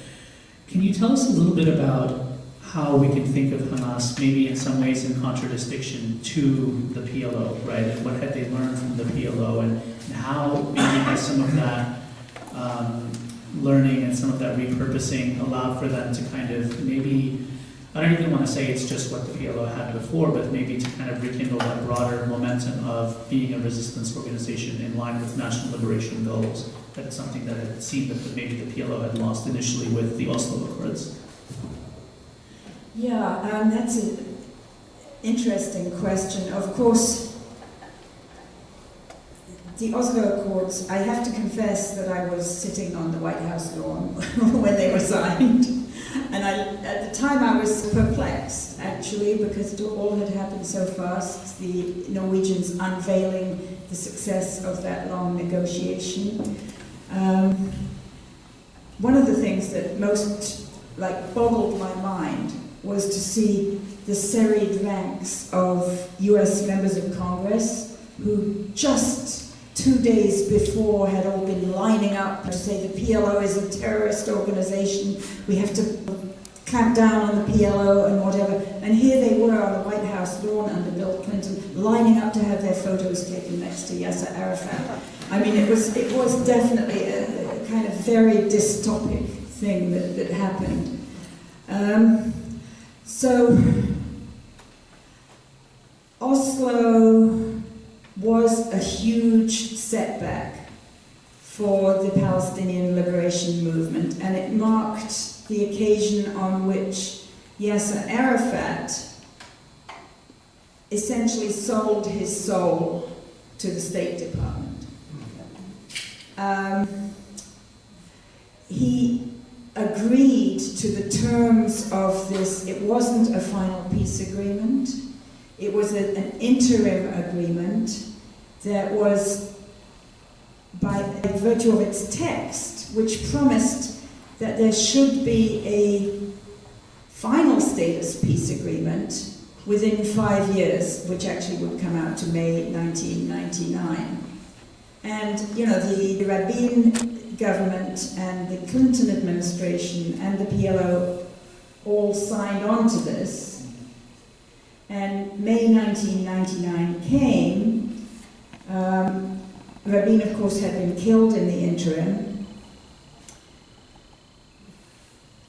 can you tell us a little bit about how we can think of Hamas, maybe in some ways in contradistinction to the PLO, right? And what had they learned from the PLO, and how maybe has some of that learning and some of that repurposing allowed for them to kind of maybe, I don't even want to say it's just what the PLO had before, but maybe to kind of rekindle that broader momentum of being a resistance organization in line with national liberation goals. That's something that it seemed that maybe the PLO had lost initially with the Oslo Accords. Yeah, that's an interesting question. Of course, the Oslo Accords, I have to confess that I was sitting on the White House lawn when they were signed. And at the time I was perplexed, actually, because it all had happened so fast. The Norwegians unveiling the success of that long negotiation. One of the things that most boggled my mind was to see the serried ranks of US members of Congress who just 2 days before had all been lining up to say the PLO is a terrorist organization, we have to clamp down on the PLO and whatever. And here they were on the White House lawn under Bill Clinton, lining up to have their photos taken next to Yasser Arafat. I mean, it was definitely a kind of very dystopic thing that happened. So, Oslo was a huge setback for the Palestinian liberation movement, and it marked the occasion on which Yasser Arafat essentially sold his soul to the State Department. He agreed to the terms of this. It wasn't a final peace agreement. It was an interim agreement that was, by virtue of its text, which promised that there should be a final status peace agreement within 5 years, which actually would come out to May 1999. And, you know, the Rabin government and the Clinton administration and the PLO all signed on to this. And May 1999 came. Rabin, of course, had been killed in the interim.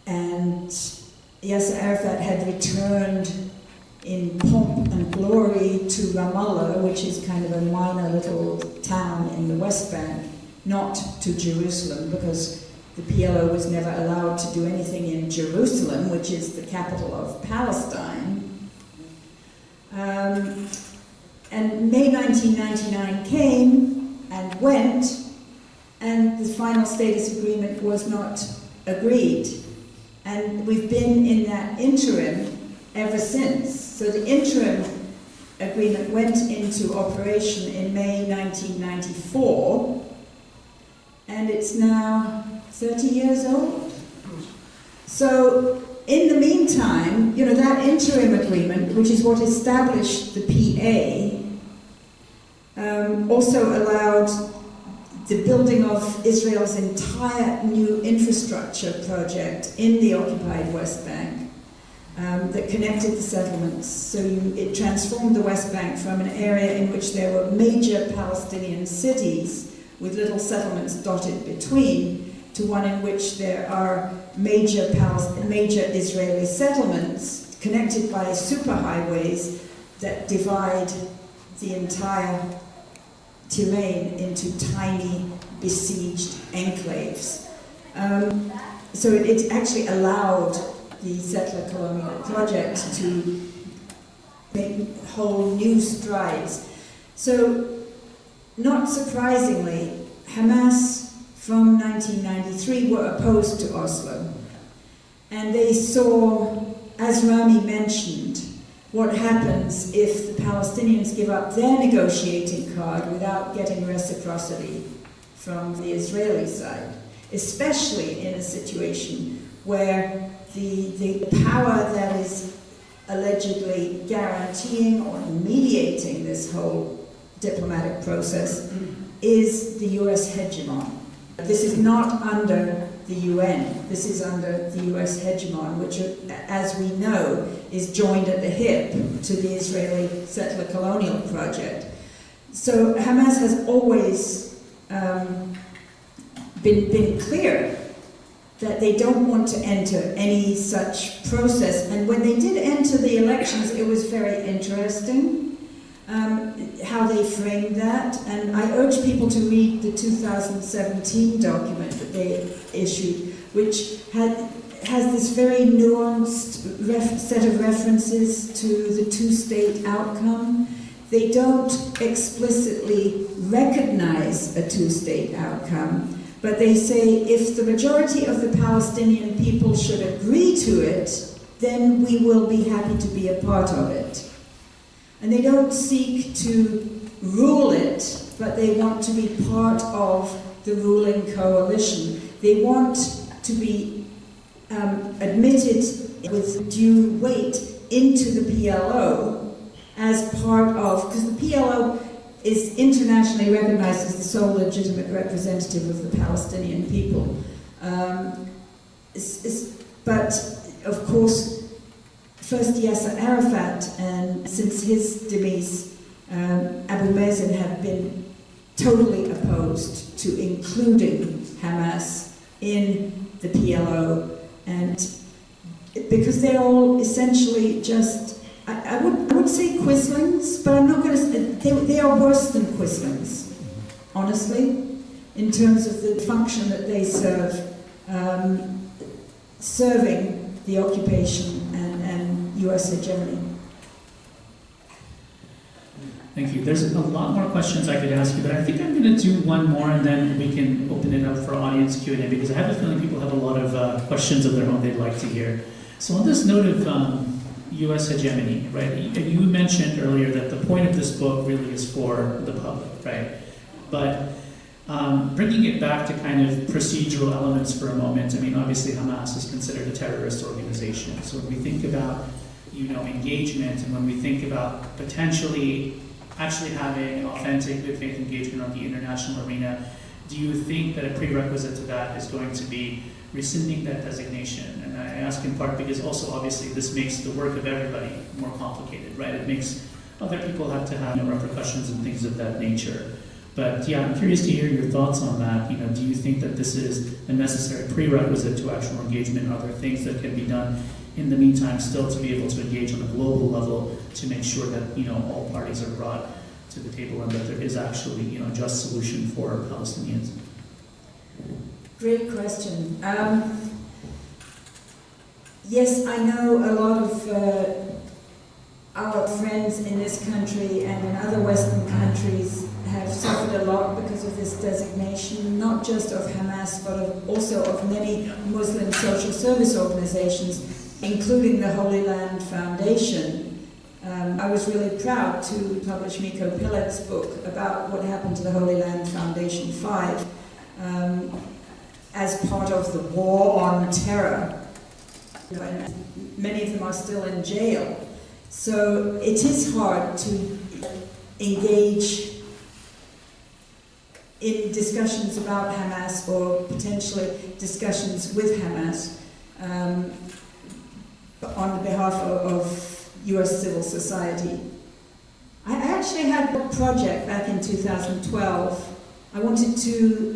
And Yasser Arafat had returned in pomp and glory to Ramallah, which is kind of a minor little town in the West Bank, not to Jerusalem, because the PLO was never allowed to do anything in Jerusalem, which is the capital of Palestine. And May 1999 came and went, and the final status agreement was not agreed. And we've been in that interim ever since. So the interim agreement went into operation in May 1994, and it's now 30 years old. So in the meantime, you know, that interim agreement, which is what established the PA, also allowed the building of Israel's entire new infrastructure project in the occupied West Bank that connected the settlements. So it transformed the West Bank from an area in which there were major Palestinian cities with little settlements dotted between, to one in which there are major Israeli settlements connected by superhighways that divide the entire terrain into tiny besieged enclaves. So it actually allowed the settler colonial project to make whole new strides. So, not surprisingly, Hamas from 1993 were opposed to Oslo. And they saw, as Rami mentioned, what happens if the Palestinians give up their negotiating card without getting reciprocity from the Israeli side, especially in a situation where the power that is allegedly guaranteeing or mediating this whole diplomatic process is the US hegemon. This is not under the UN, this is under the US hegemon, which, as we know, is joined at the hip to the Israeli settler colonial project. So Hamas has always been clear that they don't want to enter any such process. And when they did enter the elections, it was very interesting how they framed that. And I urge people to read the 2017 document that they issued, which has this very nuanced set of references to the two-state outcome. They don't explicitly recognize a two-state outcome, but they say if the majority of the Palestinian people should agree to it, then we will be happy to be a part of it. And they don't seek to rule it, but they want to be part of the ruling coalition. They want to be admitted with due weight into the PLO as part of, because the PLO is internationally recognized as the sole legitimate representative of the Palestinian people. But, of course, first Yasser Arafat, and since his demise, Abu Mazen have been totally opposed to including Hamas in the PLO, and because they're all essentially just, I would say quislings, but I'm not going to say, they are worse than quislings, honestly, in terms of the function that they serve, serving the occupation and US hegemony. Thank you. There's a lot more questions I could ask you, but I think I'm going to do one more and then we can open it up for audience Q&A, because I have a feeling people have a lot of questions of their own they'd like to hear. So on this note of US hegemony, right? You mentioned earlier that the point of this book really is for the public, right? But bringing it back to kind of procedural elements for a moment, I mean, obviously Hamas is considered a terrorist organization. So when we think about, engagement, and when we think about potentially actually having authentic, good faith engagement on the international arena, do you think that a prerequisite to that is going to be rescinding that designation? And I ask in part because also obviously this makes the work of everybody more complicated, right? It makes other people have to have repercussions and things of that nature. But yeah, I'm curious to hear your thoughts on that. Do you think that this is a necessary prerequisite to actual engagement? Are there things that can be done in the meantime still to be able to engage on a global level to make sure that all parties are brought to the table and that there is actually a just solution for Palestinians? Great question. Yes, I know a lot of our friends in this country and in other Western countries have suffered a lot because of this designation, not just of Hamas, but also of many Muslim social service organizations, including the Holy Land Foundation. I was really proud to publish Miko Pillet's book about what happened to the Holy Land Foundation 5 as part of the war on terror. And many of them are still in jail. So it is hard to engage in discussions about Hamas or potentially discussions with Hamas on behalf of US civil society. I actually had a project back in 2012. I wanted to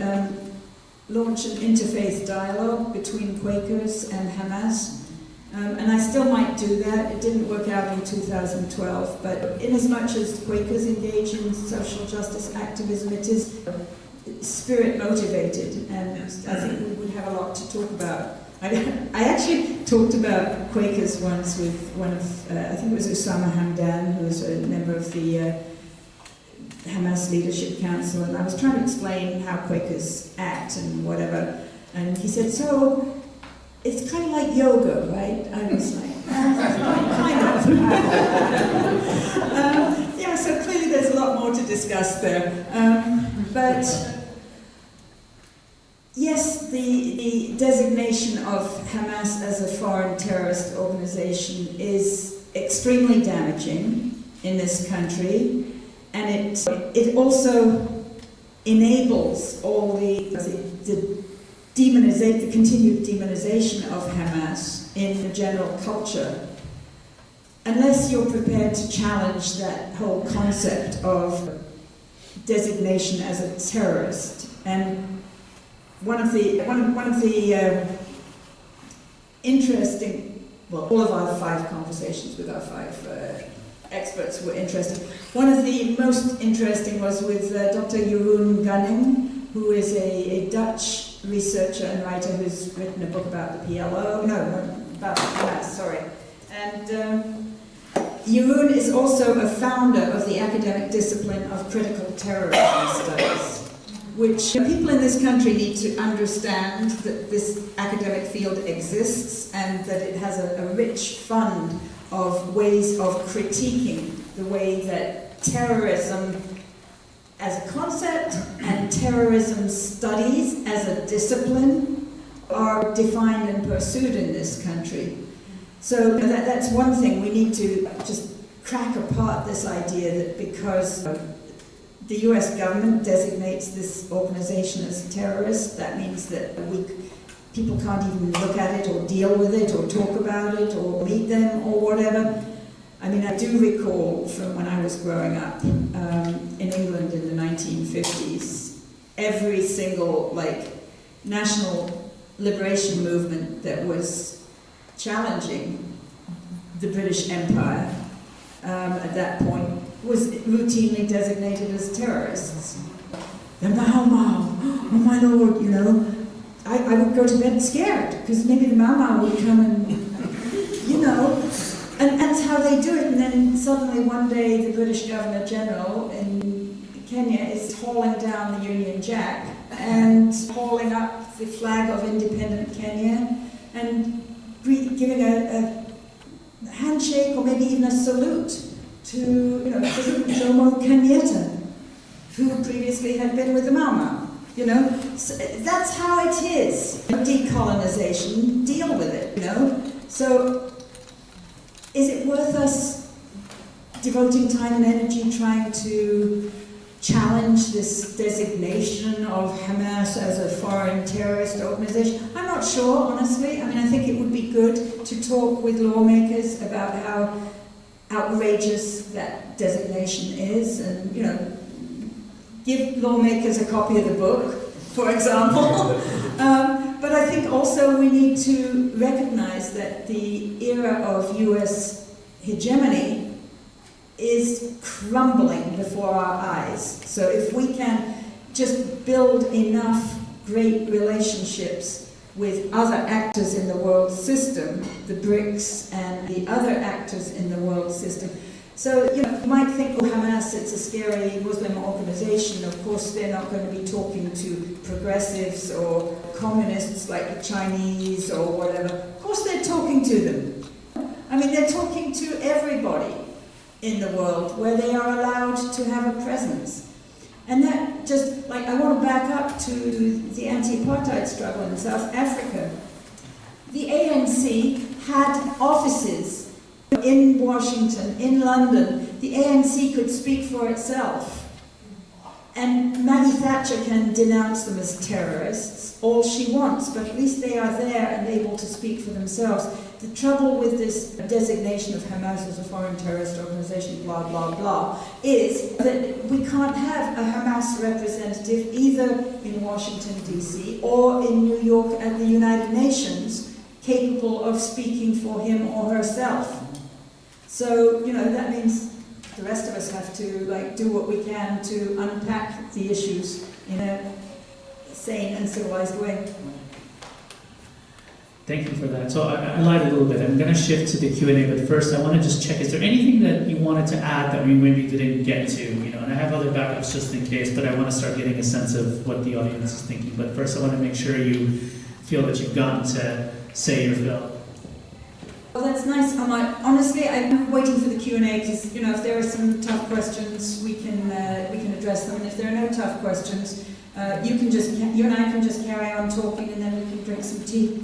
launch an interfaith dialogue between Quakers and Hamas. And I still might do that. It didn't work out in 2012, but inasmuch as Quakers engage in social justice activism, it is spirit motivated, and I think we would have a lot to talk about. I actually talked about Quakers once with one of, I think it was Osama Hamdan, who was a member of the Hamas Leadership Council, and I was trying to explain how Quakers act and whatever, and he said, so it's kind of like yoga, right? I was like, kind of. Yeah, so clearly there's a lot more to discuss there. But yes, the designation of Hamas as a foreign terrorist organization is extremely damaging in this country, and it also enables all the continued demonization of Hamas in the general culture, unless you're prepared to challenge that whole concept of designation as a terrorist. And one of the interesting, well, all of our 5 conversations with our 5 experts were interesting. One of the most interesting was with Dr. Jeroen Gunning, who is a Dutch researcher and writer who's written a book about the PLO, about Hamas, sorry. And Jeroen is also a founder of the academic discipline of critical terrorism studies, which people in this country need to understand that this academic field exists and that it has a rich fund of ways of critiquing the way that terrorism as a concept and terrorism studies as a discipline are defined and pursued in this country. So that's one thing. We need to just crack apart this idea that because the US government designates this organization as terrorist, that means that people can't even look at it or deal with it or talk about it or meet them or whatever. I mean, I do recall from when I was growing up in England in the 1950s, every single national liberation movement that was challenging the British Empire at that point was routinely designated as terrorists. The Mau Mau, oh my lord, you know, I would go to bed scared because maybe the Mau Mau would come and, you know. And that's how they do it, and then suddenly one day the British Governor General in Kenya is hauling down the Union Jack and hauling up the flag of independent Kenya and giving a handshake or maybe even a salute to President Jomo Kenyatta, who previously had been with the Mau Mau. So that's how it is. Decolonization, deal with it. So is it worth us devoting time and energy trying to challenge this designation of Hamas as a foreign terrorist organization? I'm not sure, honestly. I mean, I think it would be good to talk with lawmakers about how outrageous that designation is, and give lawmakers a copy of the book, for example. But I think also we need to recognize that the era of US hegemony is crumbling before our eyes. So if we can just build enough great relationships with other actors in the world system, the BRICS and the other actors in the world system. So, you might think, well, Hamas, it's a scary Muslim organization. Of course, they're not going to be talking to progressives or communists like the Chinese or whatever. Of course, they're talking to them. I mean, they're talking to everybody in the world where they are allowed to have a presence. And that just, I want to back up to the anti-apartheid struggle in South Africa. The ANC had offices in Washington, in London. The ANC could speak for itself. And Maggie Thatcher can denounce them as terrorists all she wants, but at least they are there and able to speak for themselves. The trouble with this designation of Hamas as a foreign terrorist organization, blah, blah, blah, is that we can't have a Hamas representative either in Washington, D.C. or in New York at the United Nations capable of speaking for him or herself. So, that means the rest of us have to do what we can to unpack the issues in a sane and civilized way. Thank you for that. So I lied a little bit. I'm going to shift to the Q&A, but first I want to just check, is there anything that you wanted to add that we maybe didn't get to? And I have other backups just in case, but I want to start getting a sense of what the audience is thinking. But first I want to make sure you feel that you've gotten to say your fill. Well, that's nice. Honestly, I'm waiting for the Q&A because, if there are some tough questions, we can address them. And if there are no tough questions, you and I can just carry on talking, and then we can drink some tea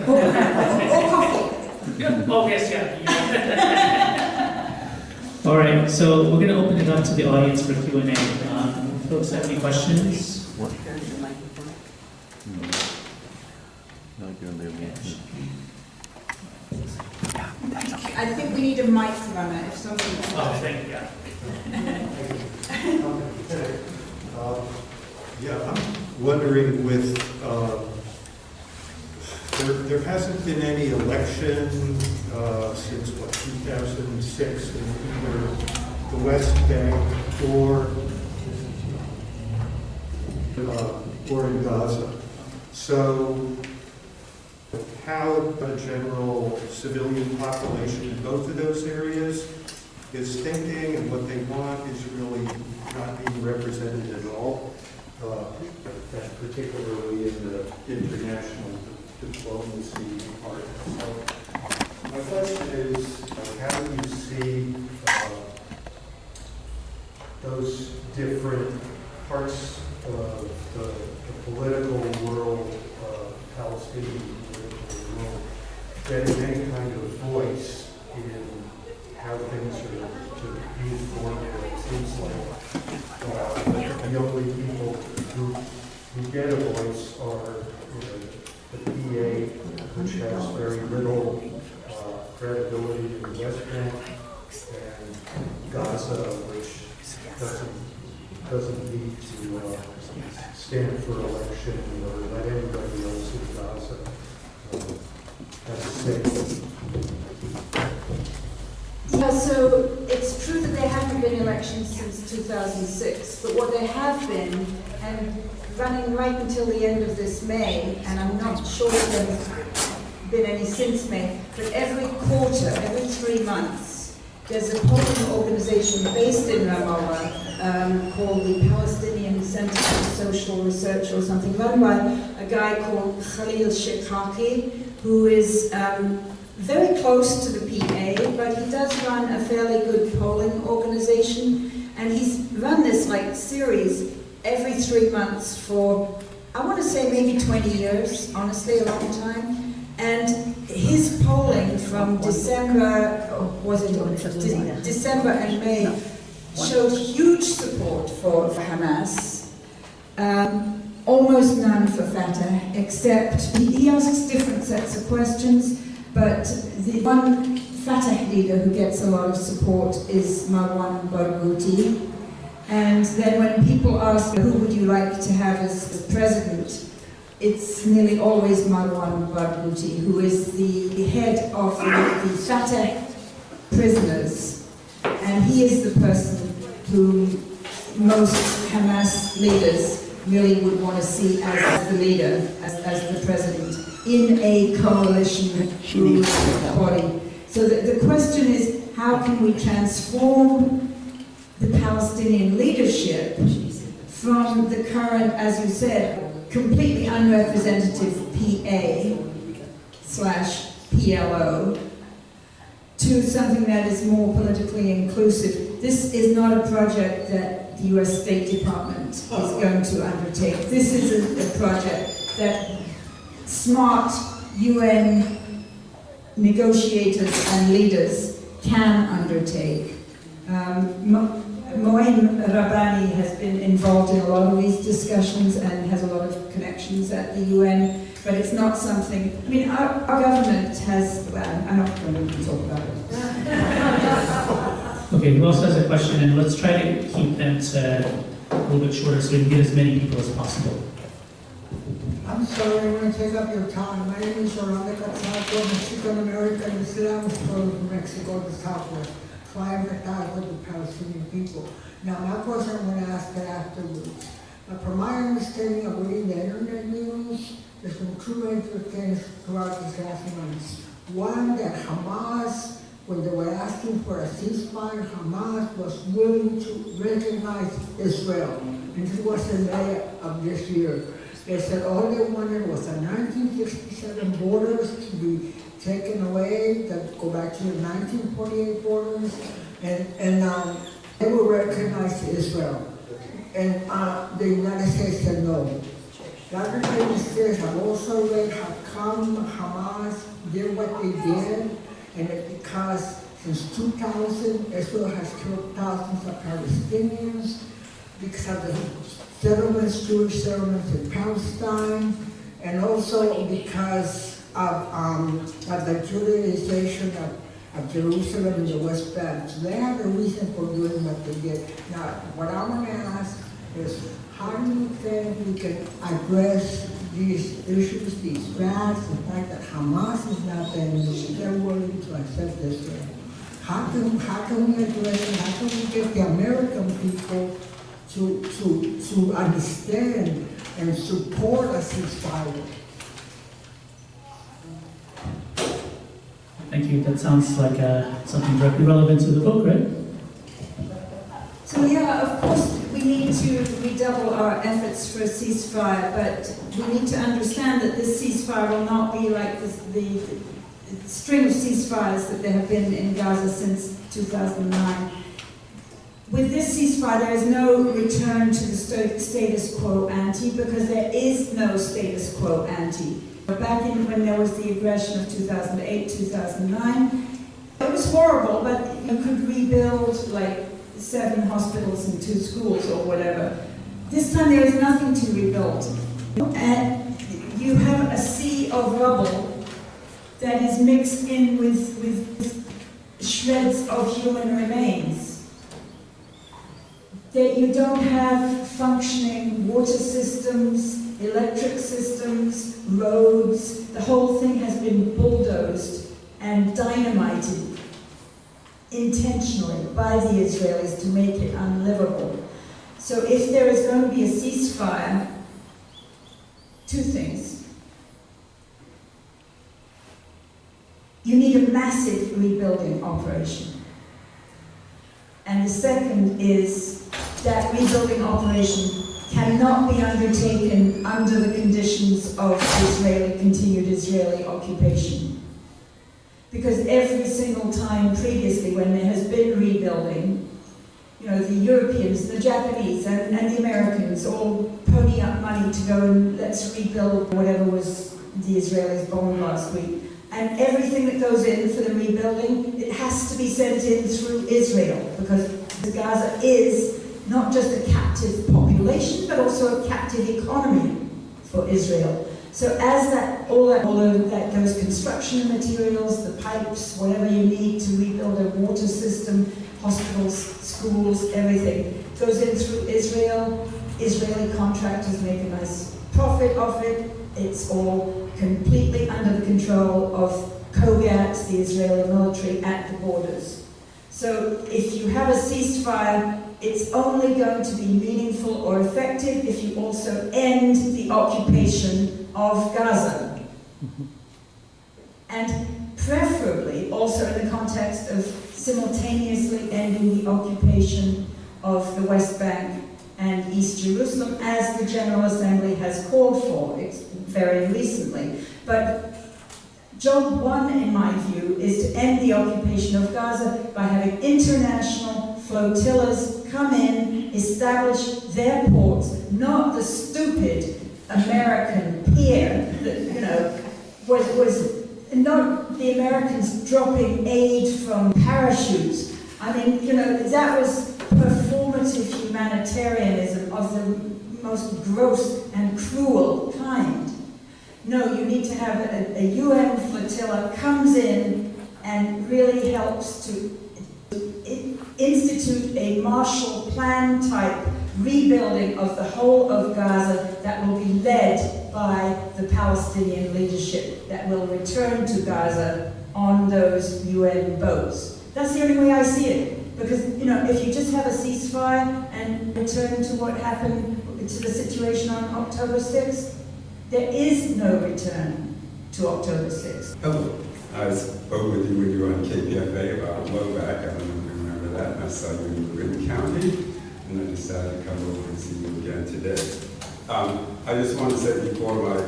or coffee. Good. Oh, yes, yeah. All right. So we're going to open it up to the audience for Q&A. Folks, have any questions? What? No, you're on the I think we need a mic runner if somebody. Oh, thank you. Yeah, I'm wondering with, there hasn't been any election since, 2006 in either the West Bank or in Gaza. So how the general civilian population in both of those areas is thinking and what they want is really not being represented at all, and particularly in the international diplomacy part. So my question is, how do you see those different parts of the political world, Palestinian political world, getting any kind of voice in how things are to move forward? It seems like the only people who get a voice are the PA, which has very little credibility in the West Bank, and Gaza, which doesn't need to stand for election or let anybody else in Gaza have a say. Yeah, so it's true that there haven't been elections since 2006, but what there have been, and running right until the end of this May, and I'm not sure if there have been any since May, but every quarter, every 3 months, there's a polling organization based in Ramallah called the Palestinian Center for Social Research or something, run by a guy called Khalil Shikaki, who is very close to the PA, but he does run a fairly good polling organization, and he's run this series every 3 months for, I want to say maybe 20 years, honestly, a long time. And his polling from December, December and May showed huge support for Hamas, almost none for Fatah, except he asks different sets of questions, but the one Fatah leader who gets a lot of support is Marwan Barghouti. And then when people ask who would you like to have as president, it's nearly always Marwan Barghouti, who is the head of the Fatah prisoners. And he is the person who most Hamas leaders really would want to see as the leader, as the president, in a coalition ruled body. So the question is, how can we transform the Palestinian leadership from the current, as you said, completely unrepresentative PA/PLO to something that is more politically inclusive? This is not a project that the US State Department is going to undertake. This is a project that smart UN negotiators and leaders can undertake. Moin Rabbani has been involved in a lot of these discussions and has a lot of connections at the UN, but it's not something, I mean, our government has, well, I'm not going to talk about it. Okay, who else has a question? And let's try to keep that a little bit shorter so we can get as many people as possible. I'm sorry, I'm going to take up your time. My name is Orlando Casaco, Mexican-American Islam from Mexico, the Southwest. So I empathize with the Palestinian people. Now, my question I'm going to ask it afterwards. From my understanding of reading the internet news, there's been two major things throughout these last months. One, that Hamas, when they were asking for a ceasefire, Hamas was willing to recognize Israel. And this was in May of this year. They said all they wanted was the 1967 borders to be taken away, that go back to the 1948 borders, and they will recognize Israel. And the United States said no. The other United States have also read how come Hamas did what they did, and it's because since 2000, Israel has killed thousands of Palestinians because of the settlements, Jewish settlements in Palestine, and also because of the Judaization of Jerusalem and the West Bank. So they have a reason for doing what they did. Now, what I want to ask is, how do you think we can address these issues, these facts, the fact that Hamas is not there, they're willing to accept Israel? How can we address it? How can we get the American people to understand and support a ceasefire? Thank you. That sounds like something directly relevant to the book, right? So yeah, of course, we need to redouble our efforts for a ceasefire, but we need to understand that this ceasefire will not be like the string of ceasefires that there have been in Gaza since 2009. With this ceasefire, there is no return to the status quo ante, because there is no status quo ante. Back in when there was the aggression of 2008, 2009, it was horrible, but you could rebuild like 7 hospitals and 2 schools or whatever. This time there is nothing to rebuild. And you have a sea of rubble that is mixed in with shreds of human remains. That you don't have functioning water systems, electric systems, roads. The whole thing has been bulldozed and dynamited intentionally by the Israelis to make it unlivable. So if there is going to be a ceasefire, 2 things. You need a massive rebuilding operation. And the second is that rebuilding operation cannot be undertaken under the conditions of continued Israeli occupation. Because every single time previously when there has been rebuilding, you know, the Europeans, the Japanese, and the Americans all pony up money to go and let's rebuild whatever was the Israelis bombed last week. And everything that goes in for the rebuilding, it has to be sent in through Israel, because Gaza is not just a captive population, but also a captive economy for Israel. So as all of that goes, construction materials, the pipes, whatever you need to rebuild a water system, hospitals, schools, everything, goes in through Israel. Israeli contractors make a nice profit off it. It's all completely under the control of Kogat, the Israeli military, at the borders. So if you have a ceasefire, it's only going to be meaningful or effective if you also end the occupation of Gaza. And preferably also in the context of simultaneously ending the occupation of the West Bank and East Jerusalem, as the General Assembly has called for very recently. But job 1, in my view, is to end the occupation of Gaza by having international flotillas come in, establish their ports, not the stupid American pier that, you know, was not the Americans dropping aid from parachutes. I mean, you know, that was performance primitive humanitarianism of the most gross and cruel kind. No, you need to have a UN flotilla comes in and really helps to institute a Marshall Plan type rebuilding of the whole of Gaza that will be led by the Palestinian leadership that will return to Gaza on those UN boats. That's the only way I see it. Because, you know, if you just have a ceasefire and return to what happened, to the situation on October 6th, there is no return to October 6th. Hello. I spoke with you when you were on KPFA about blowback. I don't know if you remember that. And I saw you in Marin County, and I decided to come over and see you again today. I just want to say before my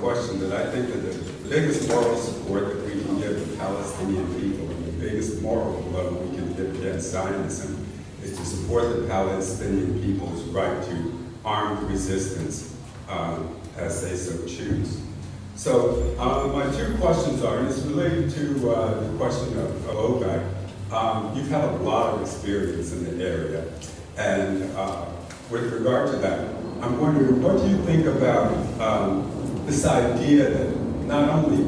question that I think that the biggest moral support that we can give the Palestinian people and the biggest moral blow we can give against Zionism is to support the Palestinian people's right to armed resistance as they so choose. So my two questions are, and it's related to the question of blowback. You've had a lot of experience in the area, and with regard to that, I'm wondering, what do you think about this idea that not only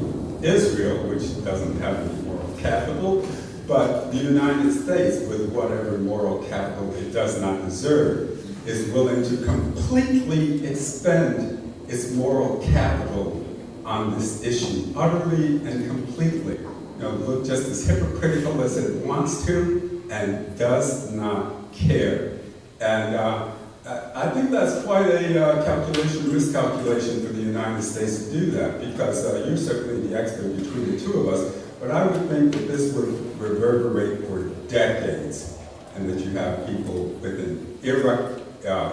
Israel, which doesn't have any moral capital, but the United States, with whatever moral capital it does not deserve, is willing to completely expend its moral capital on this issue, utterly and completely. You know, look just as hypocritical as it wants to, and does not care. And I think that's quite a risk calculation for the United States to do that, because you're certainly the expert between the two of us, but I would think that this would reverberate for decades, and that you have people with an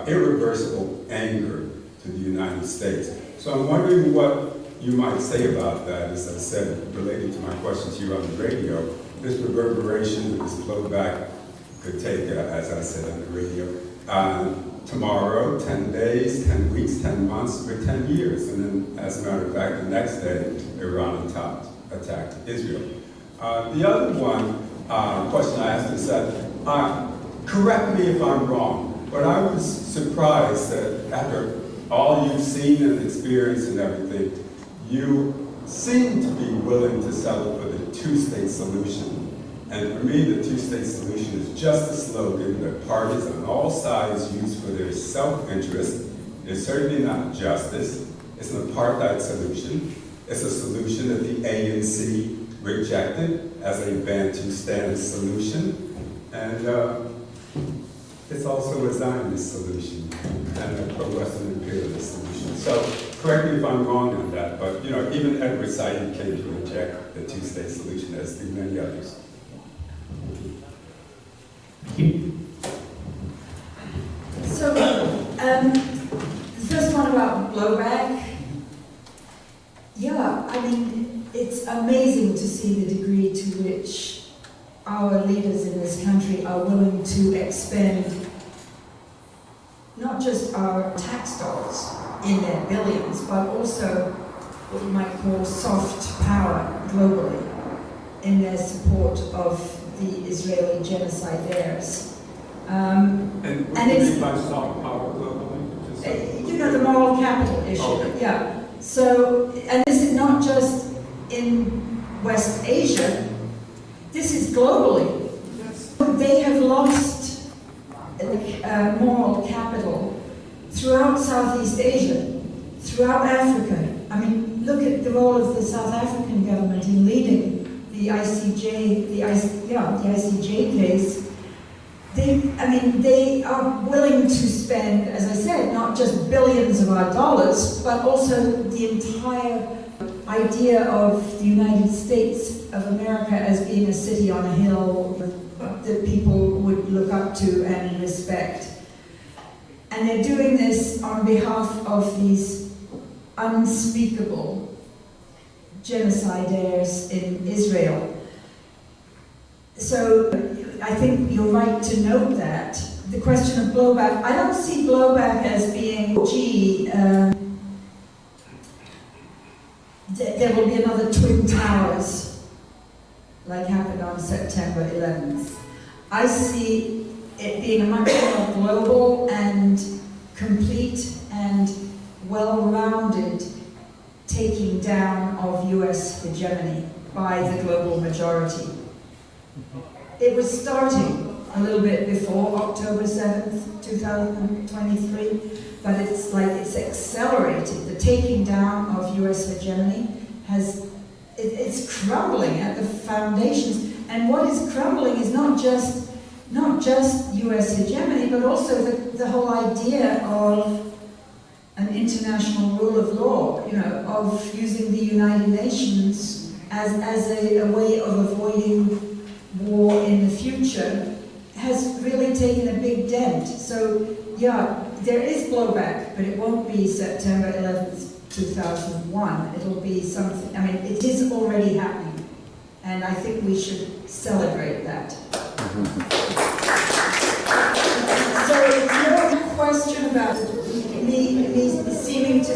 irreversible anger to the United States. So I'm wondering what you might say about that, as I said, related to my question to you on the radio. This reverberation, this blowback could take, as I said on the radio, tomorrow, 10 days, 10 weeks, 10 months, or 10 years. And then, as a matter of fact, the next day, Iran attacked Israel. The other question I asked is that, correct me if I'm wrong, but I was surprised that after all you've seen and experienced and everything, you seem to be willing to settle for the two-state solution. And for me, the two-state solution is just a slogan that parties on all sides use for their self-interest. It's certainly not justice. It's an apartheid solution. It's a solution that the ANC rejected as a Bantustan solution. And it's also a Zionist solution and a pro-Western imperialist solution. So correct me if I'm wrong on that, but even Edward Said came to reject the two-state solution, as did many others. So, the first one about blowback. Yeah, I mean, it's amazing to see the degree to which our leaders in this country are willing to expend not just our tax dollars in their billions, but also what you might call soft power globally in their support of the Israeli genocidaires. And what do you mean by soft power globally? The moral capital issue. Okay. Yeah. So, and this is not just in West Asia, this is globally. Yes. They have lost moral capital throughout Southeast Asia, throughout Africa. I mean, look at the role of the South African government in leading the ICJ case. They are willing to spend, as I said, not just billions of our dollars, but also the entire idea of the United States of America as being a city on a hill that people would look up to and respect. And they're doing this on behalf of these unspeakable genocidaires in Israel. So I think you're right to note that. The question of blowback, I don't see blowback as being, there will be another Twin Towers like happened on September 11th. I see it being a much more global and complete and well-rounded taking down of US hegemony by the global majority. It was starting a little bit before October 7th, 2023, but it's accelerated. The taking down of US hegemony it's crumbling at the foundations. And what is crumbling is not just US hegemony, but also the whole idea of an international rule of law, of using the United Nations as a way of avoiding war in the future, has really taken a big dent. So, yeah, there is blowback, but it won't be September 11th, 2001. It'll be something, it is already happening, and I think we should celebrate that. So it's more a question about me seeming to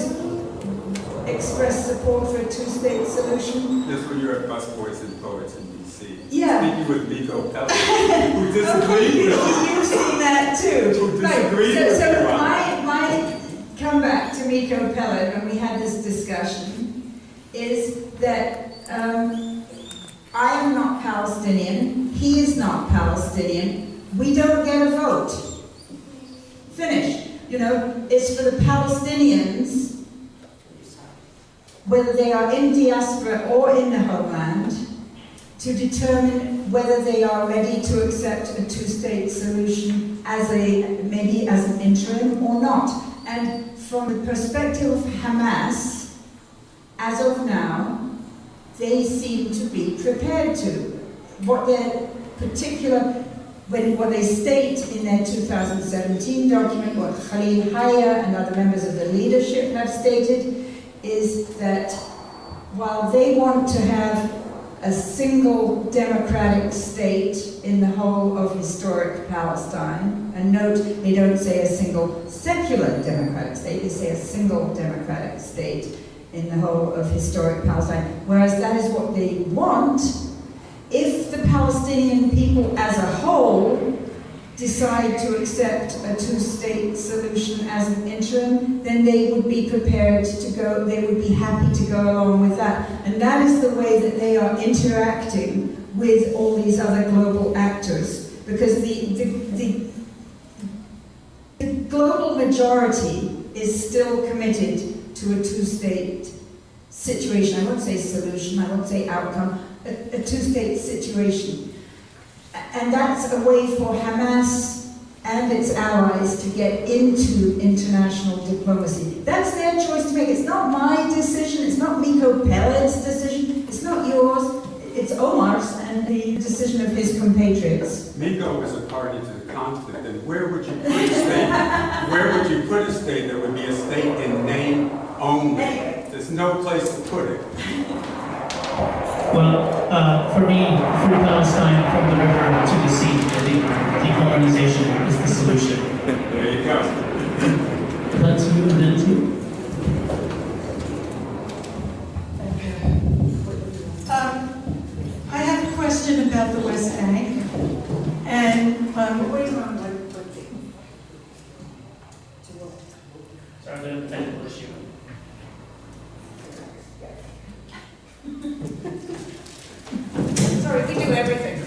express support for a two-state solution. This when you're at Busboys and Poets in D.C. Yeah. Speaking with Miko Pellet, who disagreed with you. You've seen that too. Who disagreed with So you. my comeback to Miko Pellet when we had this discussion is that I am not Palestinian, he is not Palestinian, we don't get a vote. Finish. It's for the Palestinians, whether they are in diaspora or in the homeland, to determine whether they are ready to accept a two-state solution maybe as an interim or not. And from the perspective of Hamas, as of now, they seem to be prepared to. What they state in their 2017 document, what Khalil Haya and other members of the leadership have stated, is that while they want to have a single democratic state in the whole of historic Palestine, and note, they don't say a single secular democratic state, they say a single democratic state in the whole of historic Palestine, whereas that is what they want. If the Palestinian people as a whole decide to accept a two-state solution as an interim, then they would be prepared to go, they would be happy to go along with that. And that is the way that they are interacting with all these other global actors. Because the global majority is still committed to a two-state situation. I won't say solution, I won't say outcome, a two-state situation. And that's a way for Hamas and its allies to get into international diplomacy. That's their choice to make. It's not my decision, it's not Miko Pellet's decision, it's not yours, it's Omar's and the decision of his compatriots. Miko is a party to the conflict, and where would you put a state? Where would you put a state that would be a state in name only? There's no place to put it. Well, for me, free Palestine from the river to the sea, I think decolonization is the solution. There you go. Let's move into. I have a question about the West Bank, and Wait a moment. Sorry, the technical issue. Sorry, we do everything.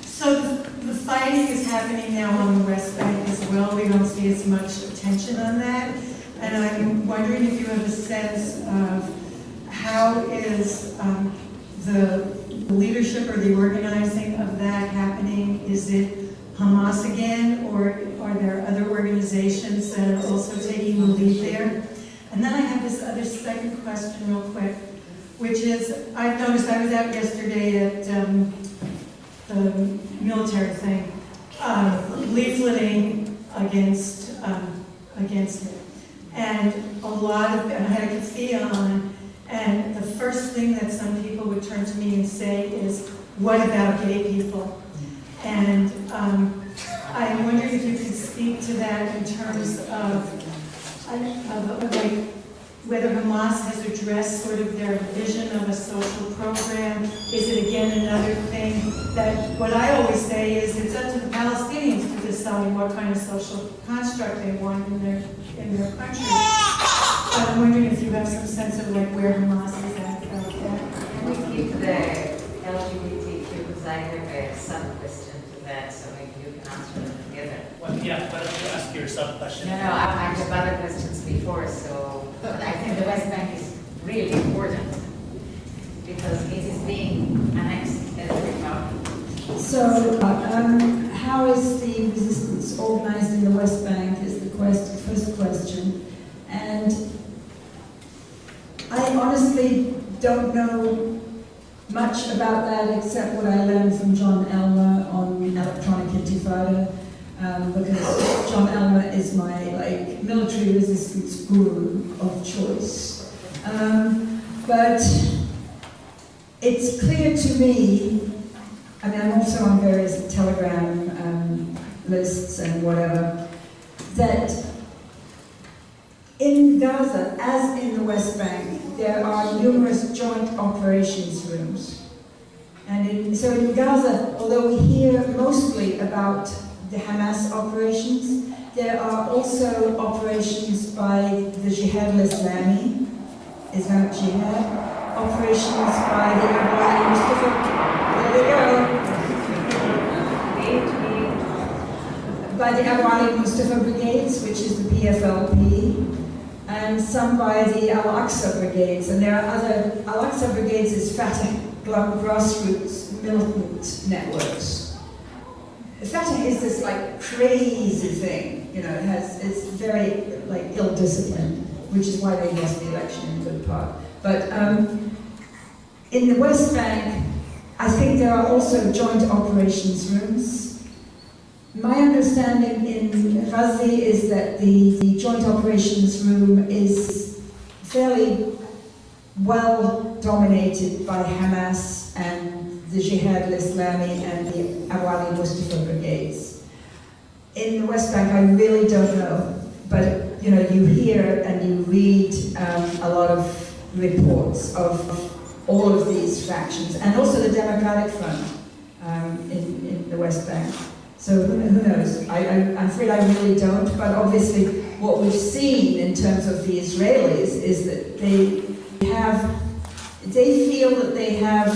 so the fighting is happening now on the West Bank as well. We don't see as much attention on that, and I'm wondering if you have a sense of how is the leadership or the organizing of that happening? Is it Hamas again, or are there other organizations that are also taking the lead there? And then I have this other second question real quick, which is, I've noticed, I was out yesterday at the military thing, leafleting against it. And I had a keffiyeh on, and the first thing that some people would turn to me and say is, what about gay people? And I wondered if you could speak to that in terms of like whether Hamas has addressed sort of their vision of a social program. Is it again another thing that, what I always say is it's up to the Palestinians to decide what kind of social construct they want in their country. But I'm wondering if you have some sense of like where Hamas is at about that. Can we keep the LGBTQ, because I have a sub-question to that, so maybe you can answer them together. Well, yeah, why don't you ask your sub-question? No, I have other questions before, so but I think the West Bank is really important because it is being annexed as we talk. So, how is the resistance organized in the West Bank is the first question. And I honestly don't know much about that except what I learned from John Elmer on Electronic Intifada, because John Elmer is my military resistance guru of choice. But it's clear to me, I mean, I'm also on various Telegram lists and whatever, that in Gaza, as in the West Bank, there are numerous joint operations rooms. And so in Gaza, although we hear mostly about the Hamas operations, there are also operations by the Jihad al-Islami, Islamic Jihad, operations by the Abu Ali Mustafa, there they go, by the Abu Ali Mustafa Brigades, which is the PFLP, and some by the Al-Aqsa Brigades, and there are other, Al-Aqsa Brigades is Fatah grassroots militant networks. Fatah is this crazy thing, it's very ill-disciplined, which is why they lost the election in good part. But in the West Bank, I think there are also joint operations rooms. My understanding in Ghazi is that the joint operations room is fairly well dominated by Hamas and the Jihad al-Islami and the Abu Ali Mustafa brigades. In the West Bank, I really don't know, but you hear and you read a lot of reports of all of these factions, and also the Democratic Front in the West Bank. So who knows? I'm afraid I really don't, but obviously what we've seen in terms of the Israelis is that they feel that they have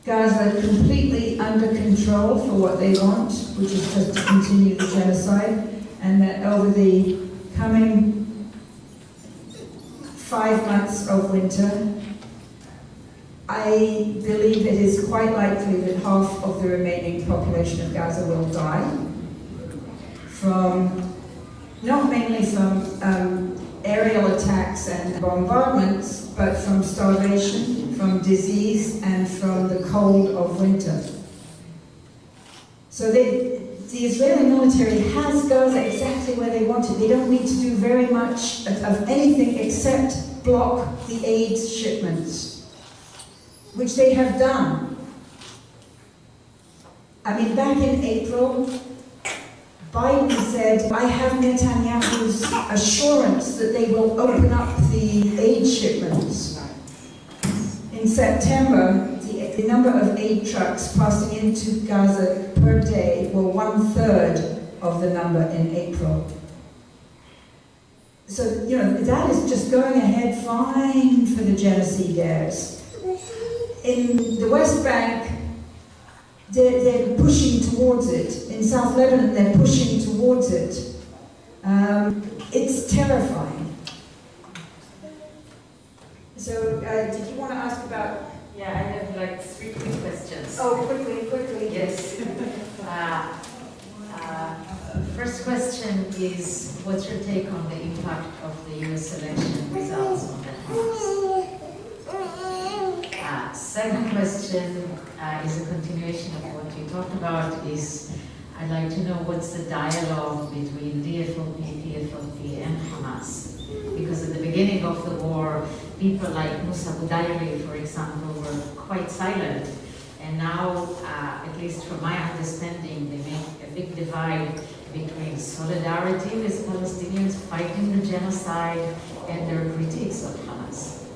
Gaza completely under control for what they want, which is just to continue the genocide, and that over the coming 5 months of winter, I believe it is quite likely that half of the remaining population of Gaza will die from, not mainly from aerial attacks and bombardments, but from starvation, from disease, and from the cold of winter. So the Israeli military has Gaza exactly where they want it. They don't need to do very much of anything except block the aid shipments, which they have done. I mean, back in April, Biden said, I have Netanyahu's assurance that they will open up the aid shipments. In September, the number of aid trucks passing into Gaza per day were 1/3 of the number in April. So, that is just going ahead fine for the genocidaires. In the West Bank, they're pushing towards it. In South Lebanon, they're pushing towards it. It's terrifying. So, did you want to ask about... Yeah, I have 3 quick questions. Oh, quickly. Yes. First question is, what's your take on the impact of the US election results on the Hamas? Second question is a continuation of what you talked about. I'd like to know what's the dialogue between DFLP, PFLP, and Hamas? Because at the beginning of the war, people like Musa Budayri, for example, were quite silent. And now, at least from my understanding, they make a big divide between solidarity with Palestinians fighting the genocide and their critiques of Hamas?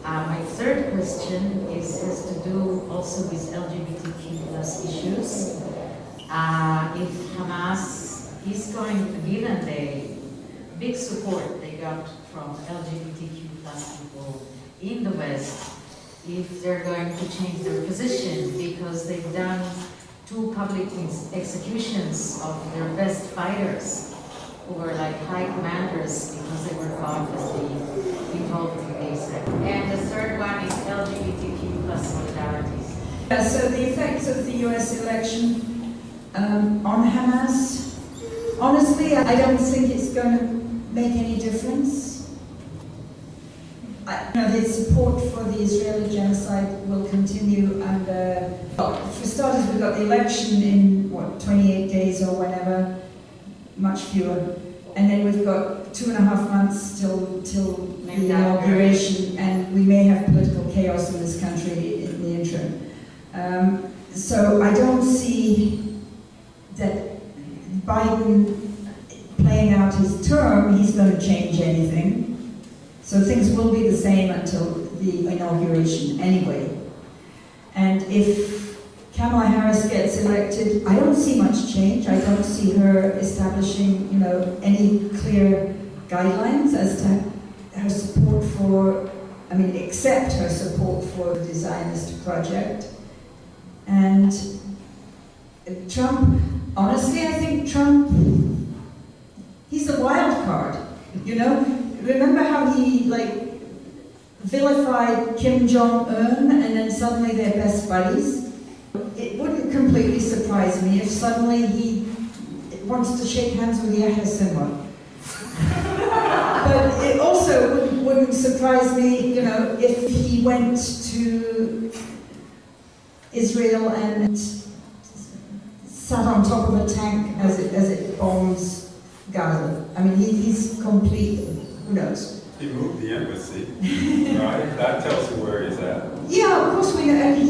My third question has to do also with LGBTQ plus issues. If Hamas is going, given the big support they got from LGBTQ plus people in the West, if they're going to change their position because they've done 2 public executions of their best fighters who were like high commanders because they were caught as being involved in ASAP. And the third one is LGBTQ plus solidarities. So the effects of the US election on Hamas, honestly, I don't think it's going to make any difference. The support for the Israeli genocide will continue, and for starters, we've got the election in 28 days or whenever, much fewer, and then we've got 2.5 months till the inauguration, and we may have political chaos in this country in the interim. So I don't see that Biden playing out his term, he's going to change anything. So things will be the same until the inauguration anyway. And if Kamala Harris gets elected, I don't see much change. I don't see her establishing, any clear guidelines as to her support for, except her support for the Zionist project. And Trump, honestly, I think Trump, he's a wild card, Remember how he, vilified Kim Jong-un and then suddenly they're best buddies? It wouldn't completely surprise me if suddenly he wants to shake hands with Yahya Sinwar. But it also wouldn't surprise me, if he went to Israel and sat on top of a tank as it bombs Gaza. He's completely, who knows? He moved the embassy, right? That tells you where he's at. Yeah, of course we know. And he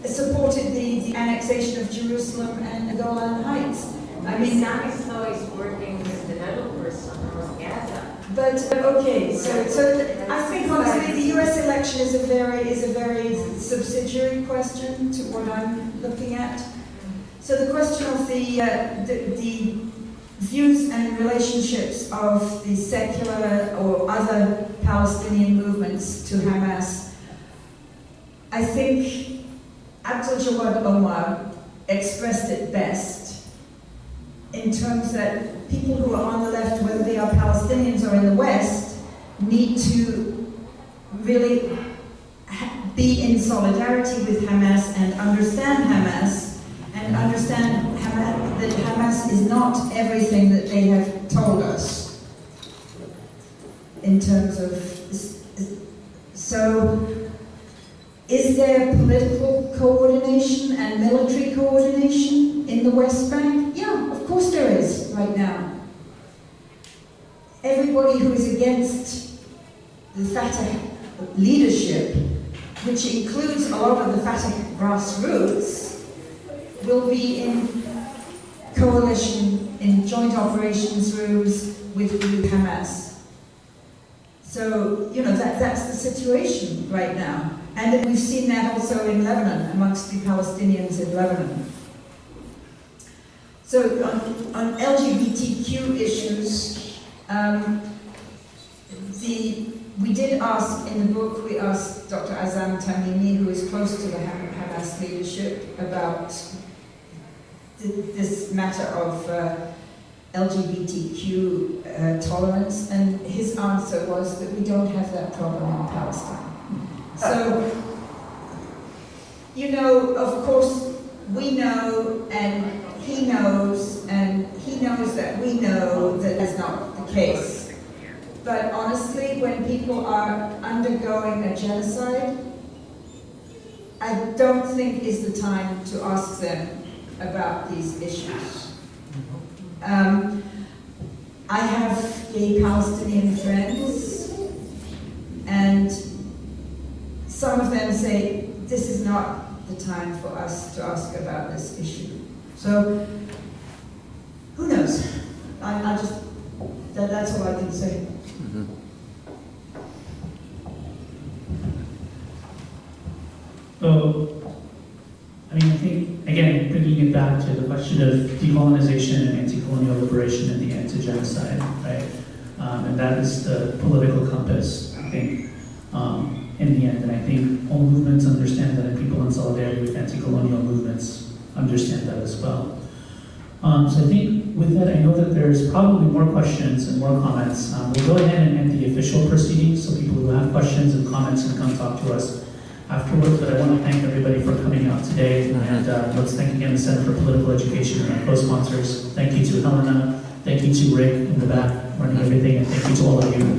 supported the annexation of Jerusalem and the Golan Heights. Islamic law is working with developers on Gaza. But okay, so I think honestly the U.S. election is a very subsidiary question to what I'm looking at. So the question of the views and relationships of the secular or other Palestinian movements to Hamas, I think Abdul Jawad Omar expressed it best in terms that people who are on the left, whether they are Palestinians or in the West, need to really be in solidarity with Hamas and understand Hamas, and understand that Hamas is not everything that they have told us in terms of. So, is there political coordination and military coordination in the West Bank? Yeah, of course there is right now. Everybody who is against the Fatah leadership, which includes a lot of the Fatah grassroots, will be in coalition, in joint operations rooms with Hamas. So, that's the situation right now. And we've seen that also in Lebanon, amongst the Palestinians in Lebanon. So on LGBTQ issues, we did ask, in the book, we asked Dr. Azam Tamimi, who is close to the Hamas leadership, about this matter of LGBTQ tolerance, and his answer was that we don't have that problem in Palestine. So, of course, we know, and he knows that we know that that's not the case. But honestly, when people are undergoing a genocide, I don't think is the time to ask them about these issues. I have gay Palestinian friends, and some of them say, this is not the time for us to ask about this issue. So, who knows? I just, that's all I can say. So, I mean, I think, again, bringing it back to the question of decolonization and anti-colonial liberation and the anti-genocide, right? And that is the political compass, I think, in the end. And I think all movements understand that, and people in solidarity with anti-colonial movements understand that as well. So I think with that, I know that there's probably more questions and more comments. We'll go ahead and end the official proceedings, so people who have questions and comments can come talk to us afterwards. But I want to thank everybody for coming out today, and let's thank again the Center for Political Education and our co-sponsors. Thank you to Helena, thank you to Rick in the back running everything, and thank you to all of you.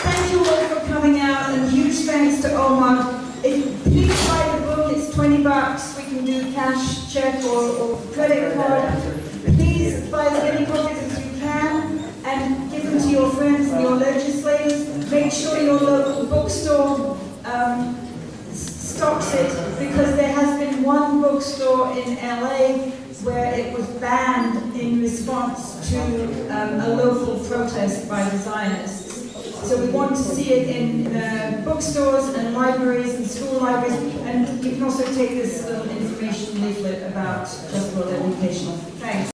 Thank you all for coming out, and huge thanks to Omar. Please buy the book, it's $20. We can do cash, check, or credit card. Please buy as many copies as you can and give them to your friends and your legislators. Make sure your local bookstore stocks it, because there has been one bookstore in LA where it was banned in response to a local protest by the Zionists. So we want to see it in bookstores and libraries and school libraries, and you can also take this little information leaflet about just world education. Thanks.